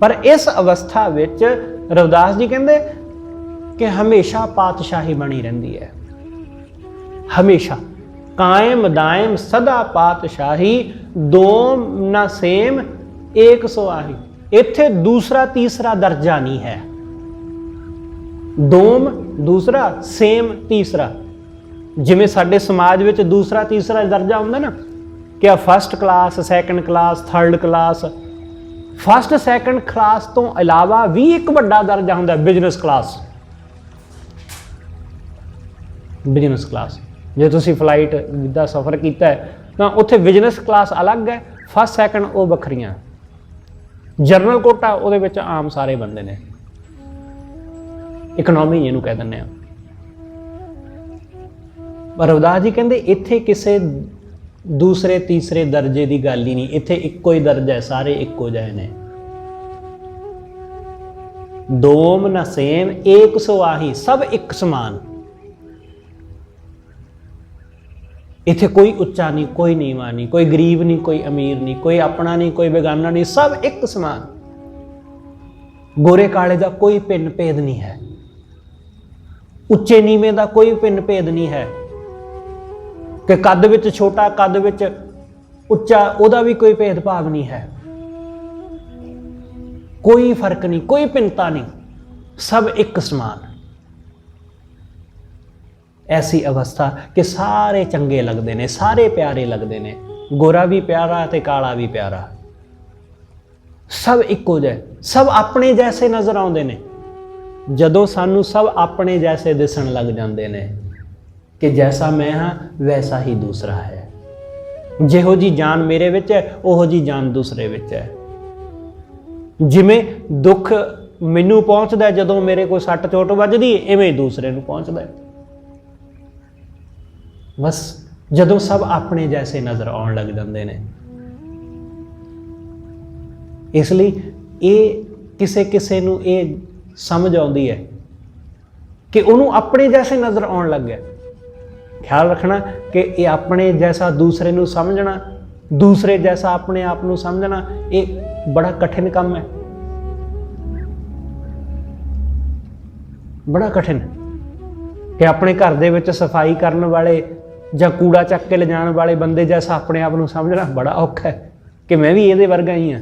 Speaker 1: पर इस अवस्था विच रविदास जी कहंदे कि हमेशा पातशाही बनी रहिंदी है, हमेशा कायम दायम सदा पातशाही, दोम ना सेम एक सुआही। इत्थे दूसरा तीसरा दर्जा नहीं है, दोम दूसरा सेम तीसरा। जिमें साडे समाज विच दूसरा तीसरा दर्जा हुंदा ना कि first class second class third class, first second class तो इलावा भी एक वड्डा दर्जा हुंदा बिजनेस क्लास। बिजनेस क्लास जे तुसीं फ्लाइट दा सफ़र कीता है तो उत्थे बिजनेस क्लास अलग है, फर्स्ट सैकंड वो वखरियां, जरनल कोटा उहदे विच आम सारे बंदे ने, इकनॉमी जिहनूं कह दिंदे आ। पर रविदास जी कहंदे इत्थे किसे दूसरे तीसरे दर्जे की गल ही नहीं, इत्थे इक्को ही दर्जा है, सारे इक्को जिहे ने। दोम न सेम एक सुआही, सब एक समान। इत्थे कोई उच्चा नहीं, कोई नीवा नहीं, कोई गरीब नहीं, कोई अमीर नहीं, कोई अपना नहीं, कोई बेगाना नहीं, सब एक समान। गोरे काले का कोई भिन्न भेद नहीं है, उच्चे नीवे का कोई भिन्न भेद नहीं है कि कद विच छोटा कद विच उच्चा, उहदा भी कोई भेदभाव नहीं है, कोई फर्क नहीं, कोई भिन्नता नहीं, सब एक समान। ऐसी अवस्था कि सारे चंगे लगते हैं, सारे प्यारे लगते हैं, गोरा भी प्यारा ते काला भी प्यारा, सब इक्को जिहे, सब अपने जैसे नज़र आउंदे ने। जदों सानू सब अपने जैसे दिसण लग जाते हैं कि जैसा मैं हाँ वैसा ही दूसरा है, जिहो जी जान मेरे विच है उहो जी जान दूसरे विच है। जिमें दुख मैनू पहुँचता है जदों मेरे कोई सੱਟ चोट वजदी, इवें दूसरे नूं पहुँचता है। बस जदों सब अपने जैसे नज़र आउण लग जाते हैं। इसलिए ये किसे किसे नूं ये समझ आउंदी है कि उन्होंने अपने जैसे नज़र आउण लग गया। ख्याल रखना कि ये अपने जैसा दूसरे नूं समझना, दूसरे जैसा अपने आप नूं समझना, ये बड़ा कठिन काम है, बड़ा कठिन। कि अपने घर दे विच सफाई करने वाले ਜਾਂ कूड़ा चक के ले जाने वाले बंदे जैसा अपने आप को समझना बड़ा औखा है कि मैं भी ये वर्गा ही हाँ।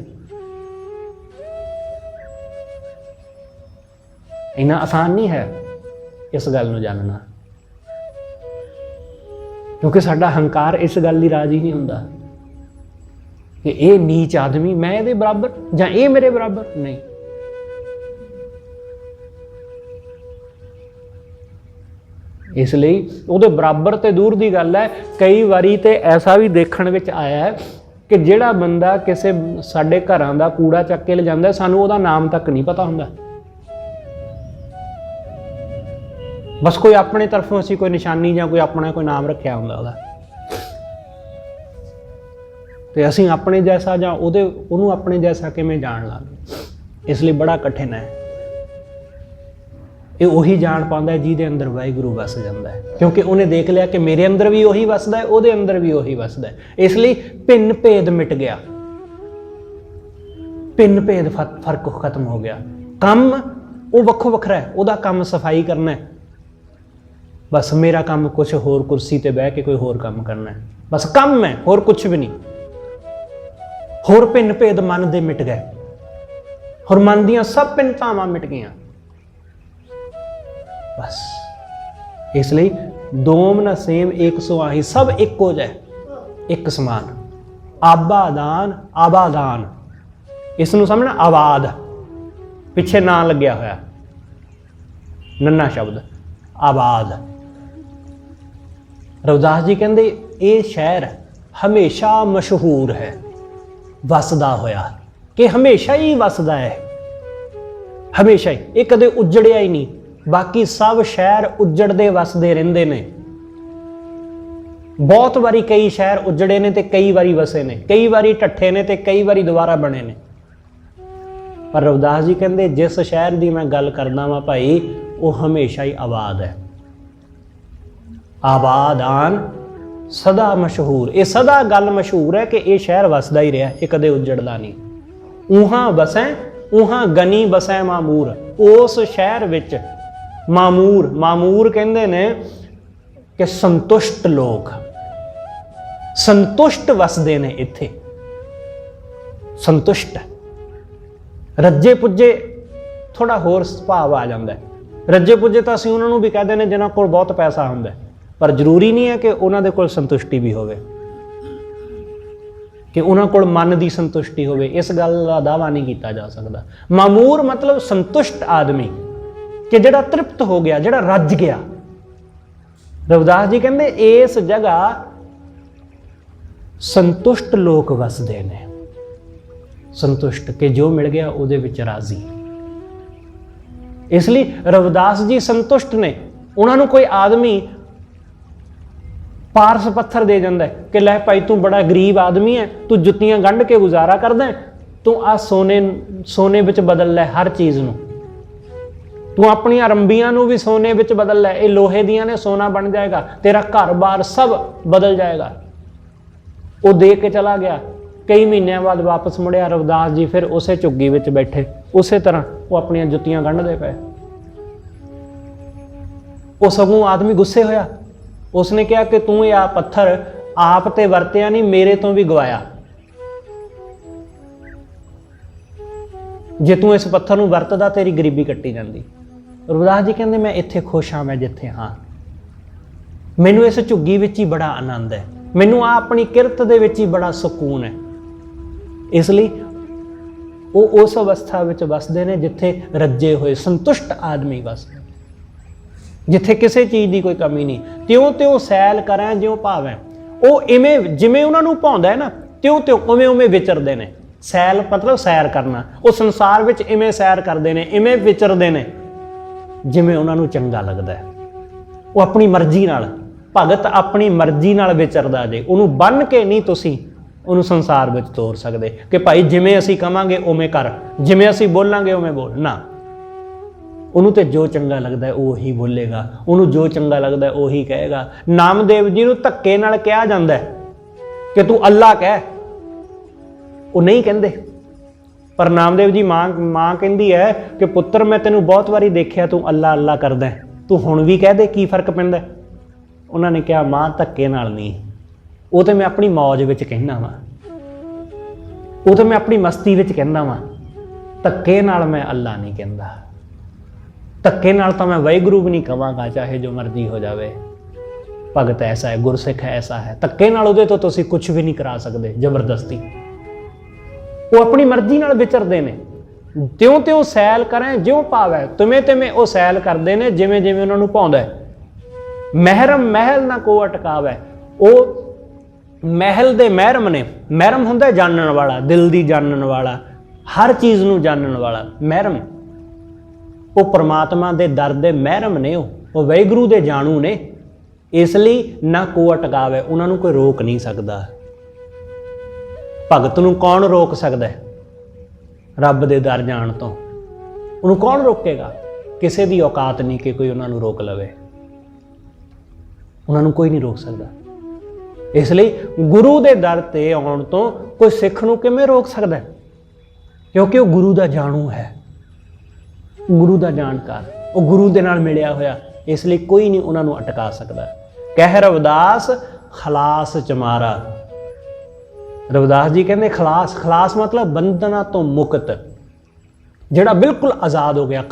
Speaker 1: इन्ना आसान नहीं है इस गल नूं जानना, क्योंकि साडा हंकार इस गल की राज ही नहीं हुंदा कि ये नीच आदमी, मैं ये बराबर जां ये मेरे बराबर नहीं। इसलिए उहदे बराबर तो दूर की गल है, कई बारी तो ऐसा भी देखण विच आया है कि जिहड़ा बंदा किसी साडे घरां दा कूड़ा चक के ले जांदा, सानूं उहदा नाम तक नहीं पता हुंदा। बस कोई अपने तरफों असी कोई निशानी या कोई अपना कोई नाम रखा हुंदा उहदा, ते असी अपने जैसा जां उहनूं अपने जैसा किवें जाण लांगे। इसलिए बड़ा कठिन है। ये उही जान पाता है जिहदे अंदर वाहिगुरू वस जाता है, क्योंकि उन्हें देख लिया कि मेरे अंदर भी उही वसदा है, उहदे अंदर भी उही वसदा है। इसलिए भिन्न भेद मिट गया, भिन्न भेद फर्क खत्म हो गया। काम वो वक्खो वखरा है, उहदा काम सफाई करना है, बस मेरा काम कुछ होर कुर्सी ते बह के कोई होर काम करना है, बस काम है, होर कुछ भी नहीं। होर भिन्न भेद मन दे मिट गए, और मन दियां सब भिन्नतावां मिट गईयां बस। इसलिए दोम न सेम एक सो आही, सब एक हो जाए, एक समान। आबादान आबादान, इसनूं समझना आबाद, पिछे ना लग्या होया नन्ना शब्द आबाद। रविदास जी कहते ये शहर हमेशा मशहूर है, वसदा होया, कि हमेशा ही वसदा है, हमेशा ही, ये कदे उजड़िया ही नहीं। बाकी सब शहर उजड़ते वसते रहिंदे ने, बहुत बारी कई शहर उजड़े ने ते कई बारी वसे ने, कई बारी ढट्ठे ने ते कई बारी दोबारा बने ने। पर रविदास जी कहते जिस शहर की मैं गल करना वा भाई, वो हमेशा ही आबाद है। आबादान सदा मशहूर, ये सदा गल मशहूर है कि ये शहर वसदा ही रहा, ये कदे उजड़दा नहीं। उहां बसै उहां गनी बसै मामूर, उस शहर विच मामूर, मामूर कहते ने कि संतुष्ट लोग, संतुष्ट वसदे ने इत्थे, संतुष्ट। रज्जे पुज्जे थोड़ा होर सुभाव आ जाता है। रज्जे पुज्जे तो असीं उन्होंने भी कहते हैं जिन्होंने कोल बहुत पैसा हुंदा है, पर जरूरी नहीं है कि उन्होंने कोल संतुष्टि भी होवे, कि उन्होंने कोल मन की संतुष्टि होवे। इस गल का दावा नहीं किया जा सकता। मामूर मतलब संतुष्ट आदमी, कि जिहड़ा तृप्त हो गया, जिहड़ा रज गया। रविदास जी कहते इस जगह संतुष्ट लोग वसदे ने, संतुष्ट, कि जो मिल गया उहदे विच राजी। इसलिए रविदास जी संतुष्ट ने। उन्होंने कोई आदमी पारस पत्थर दे जाता है कि लै भाई तू बड़ा गरीब आदमी है, तू जुत्तियां गंढ के गुजारा करदा है, तू आ सोने विच बदल लै हर चीज़ नूं, तू अपनी रंबियां नूं भी सोने विच बदल लै, ये लोहे दियां ने, सोना बन जाएगा, तेरा घर बार सब बदल जाएगा। वो दे के चला गया, कई महीनों बाद वापस मुड़िया। रविदास जी फिर उसे झुग्गी विच बैठे, उस तरह वो अपनी जुत्तियां गंढदे पे। वो सगों आदमी गुस्से होया, उसने कहा कि तू यह पत्थर आप ते वरतिया नहीं, मेरे तो भी गवाया। जे तू इस पत्थर नूं वरतदा तेरी गरीबी कट्टी जाती। रविदास जी कहते मैं इत्थे खुश हाँ, मैं जिथे हाँ, मैनू इस झुग्गी विच ही बड़ा आनंद है, मैनू आ अपनी किरत दे विच ही बड़ा सुकून है। इसलिए वो उस अवस्था विच वसदे ने जिथे रज्जे हुए संतुष्ट आदमी वसदे, जिथे किसी चीज़ की कोई कमी नहीं। त्यों त्यों सैल करें ज्यों भावें, वो इवें जिमें उन्होंने भाउंदा है ना, त्यों त्यों उवें उवें विचरदे ने। सैल मतलब सैर करना, वो संसार विच इवें सैर करते हैं, इवें विचरदे ने जिमें उन्होंने चंगा लगता है। वो अपनी मर्जी नाल, भगत अपनी मर्जी नाल विचरदा जे, उन्होंने बन के नहीं तुसीं उन्होंने संसार विच तोर सकते कि भाई जिमें असीं कहांगे उवें कर, जिमें असीं बोलांगे उवें बोल ना। उन्होंने तो जो चंगा लगता है वही बोलेगा, उन्होंने जो चंगा लगता है वही कहेगा। नामदेव जी नूं धक्के नाल कहा जाता है कि तू अल्लाह कह, वो नहीं कहते। पर नामदेव जी मां कहती है कि पुत्र मैं तेनों बहुत बारी देखिया तू अल्लाह अल्लाह करदा है, तू हुण भी कह दे, की फर्क पैंदा। उन्होंने कहा मां धक्के नाल नहीं, वो तो मैं अपनी मौज विच कहना वा, वो तो मैं अपनी मस्ती विच कहना वा, धक्के नाल मैं अल्लाह नहीं कहता। धक्के नाल तो मैं वाहिगुरू भी नहीं कहांगा, चाहे जो मर्जी हो जाए। भगत ऐसा है, गुरसिख ऐसा है, धक्के नाल उहदे तो तुसीं कुछ भी नहीं करा सकते, जबरदस्ती। वो अपनी मर्जी नाल विचरदे ने। त्यों त्यों सैल करें ज्यों भावै, तिवें तिवें वो सैल करते हैं जिमें जिमें उन्होंने भाउंदा है। महरम महल ना को अटकावै, वो महल दे महरम ने। महरम हुंदा जानन वाला, दिल दी जानन वाला, हर चीज़ नूं जानन वाला। महरम वो परमात्मा दे दर दे महरम ने, ਉਹ ਵਾਹਿਗੁਰੂ ਦੇ ਜਾਣੂ ਨੇ, ਇਸ ਲਈ ਨਾ ਕੋ ਅਟਕਾਵੇ, ਉਹਨਾਂ ਨੂੰ ਕੋਈ ਰੋਕ ਨਹੀਂ ਸਕਦਾ। ਭਗਤ ਨੂੰ ਕੌਣ ਰੋਕ ਸਕਦਾ ਹੈ ਰੱਬ ਦੇ ਦਰ ਜਾਣ ਤੋਂ? ਉਹਨੂੰ ਕੌਣ ਰੋਕੇਗਾ? ਕਿਸੇ ਦੀ ਔਕਾਤ ਨਹੀਂ ਕਿ ਕੋਈ ਉਹਨਾਂ ਨੂੰ ਰੋਕ ਲਵੇ, ਉਹਨਾਂ ਨੂੰ ਕੋਈ ਨਹੀਂ ਰੋਕ ਸਕਦਾ। ਇਸ ਲਈ ਗੁਰੂ ਦੇ ਦਰ ਤੇ ਆਉਣ ਤੋਂ ਕੋਈ ਸਿੱਖ ਨੂੰ ਕਿਵੇਂ ਰੋਕ ਸਕਦਾ? ਕਿਉਂਕਿ ਉਹ ਗੁਰੂ ਦਾ ਜਾਣੂ ਹੈ, ਗੁਰੂ ਦਾ ਜਾਣਕਾਰ, ਉਹ ਗੁਰੂ ਦੇ ਨਾਲ ਮਿਲਿਆ ਹੋਇਆ, ਇਸ ਲਈ ਕੋਈ ਨਹੀਂ ਉਹਨਾਂ ਨੂੰ ਅਟਕਾ ਸਕਦਾ। ਕਹਿ ਰਵਿਦਾਸ ਖਲਾਸ ਚਮਾਰਾ। ਰਵਿਦਾਸ ਜੀ ਕਹਿੰਦੇ ਖਲਾਸ, ਖਲਾਸ ਮਤਲਬ ਬੰਧਨਾਂ ਤੋਂ ਮੁਕਤ, ਜਿਹੜਾ ਬਿਲਕੁਲ ਆਜ਼ਾਦ ਹੋ ਗਿਆ।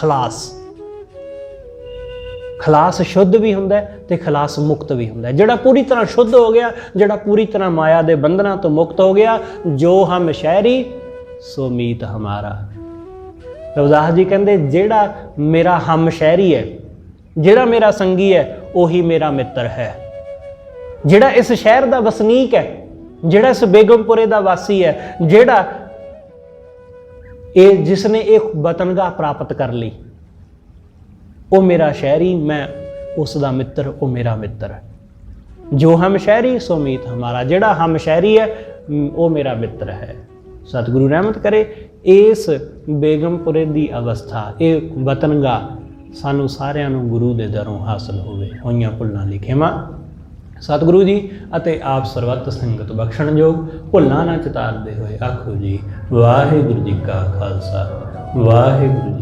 Speaker 1: ਖਲਾਸ ਸ਼ੁੱਧ ਵੀ ਹੁੰਦਾ ਤੇ ਖਲਾਸ ਮੁਕਤ ਵੀ ਹੁੰਦਾ। ਜਿਹੜਾ ਪੂਰੀ ਤਰ੍ਹਾਂ ਸ਼ੁੱਧ ਹੋ ਗਿਆ, ਜਿਹੜਾ ਪੂਰੀ ਤਰ੍ਹਾਂ ਮਾਇਆ ਦੇ ਬੰਧਨਾਂ ਤੋਂ ਮੁਕਤ ਹੋ ਗਿਆ, ਜੋ ਹਮ ਸ਼ਹਿਰੀ ਸੋ ਮੀਤ ਹਮਾਰਾ। ਰਵਿਦਾਸ ਜੀ ਕਹਿੰਦੇ ਜਿਹੜਾ ਮੇਰਾ ਹਮ ਸ਼ਹਿਰੀ ਹੈ, ਜਿਹੜਾ ਮੇਰਾ ਸੰਗੀ ਹੈ, ਉਹੀ ਮੇਰਾ ਮਿੱਤਰ ਹੈ। ਜਿਹੜਾ ਇਸ ਸ਼ਹਿਰ ਦਾ ਵਸਨੀਕ ਹੈ, ਜਿਹੜਾ ਇਸ ਬੇਗਮਪੁਰੇ ਦਾ ਵਾਸੀ ਹੈ, ਜਿਹੜਾ ਇਹ ਜਿਸਨੇ ਇਹ ਵਤਨਗਾਹ ਪ੍ਰਾਪਤ ਕਰ ਲਈ, ਉਹ ਮੇਰਾ ਸ਼ਹਿਰੀ, ਮੈਂ ਉਸ ਦਾ ਮਿੱਤਰ, ਉਹ ਮੇਰਾ ਮਿੱਤਰ। ਜੋ ਹਮ ਸ਼ਹਿਰੀ ਸੋ ਮੀਤ ਹਮਾਰਾ। ਜਿਹੜਾ ਹਮ ਸ਼ਹਿਰੀ ਹੈ ਉਹ ਮੇਰਾ ਮਿੱਤਰ ਹੈ। ਸਤਿਗੁਰੂ ਰਹਿਮਤ ਕਰੇ ਇਸ ਬੇਗਮਪੁਰੇ ਦੀ ਅਵਸਥਾ, ਇਹ ਵਤਨਗਾਹ ਸਾਨੂੰ ਸਾਰਿਆਂ ਨੂੰ ਗੁਰੂ ਦੇ ਦਰੋਂ ਹਾਸਲ ਹੋਵੇ। ਹੋਈਆਂ ਭੁੱਲਾਂ ਲਈ ਖਿਮਾ। ਸਤਿਗੁਰੂ ਜੀ ਅਤੇ ਆਪ ਸਰਬੱਤ ਸੰਗਤ ਬਖਸ਼ਣਯੋਗ, ਭੁੱਲਾਂ ਨਾ ਚਿਤਾਰਦੇ ਹੋਏ ਆਖੋ ਜੀ ਵਾਹਿਗੁਰੂ ਜੀ ਕਾ ਖਾਲਸਾ ਵਾਹਿਗੁਰੂ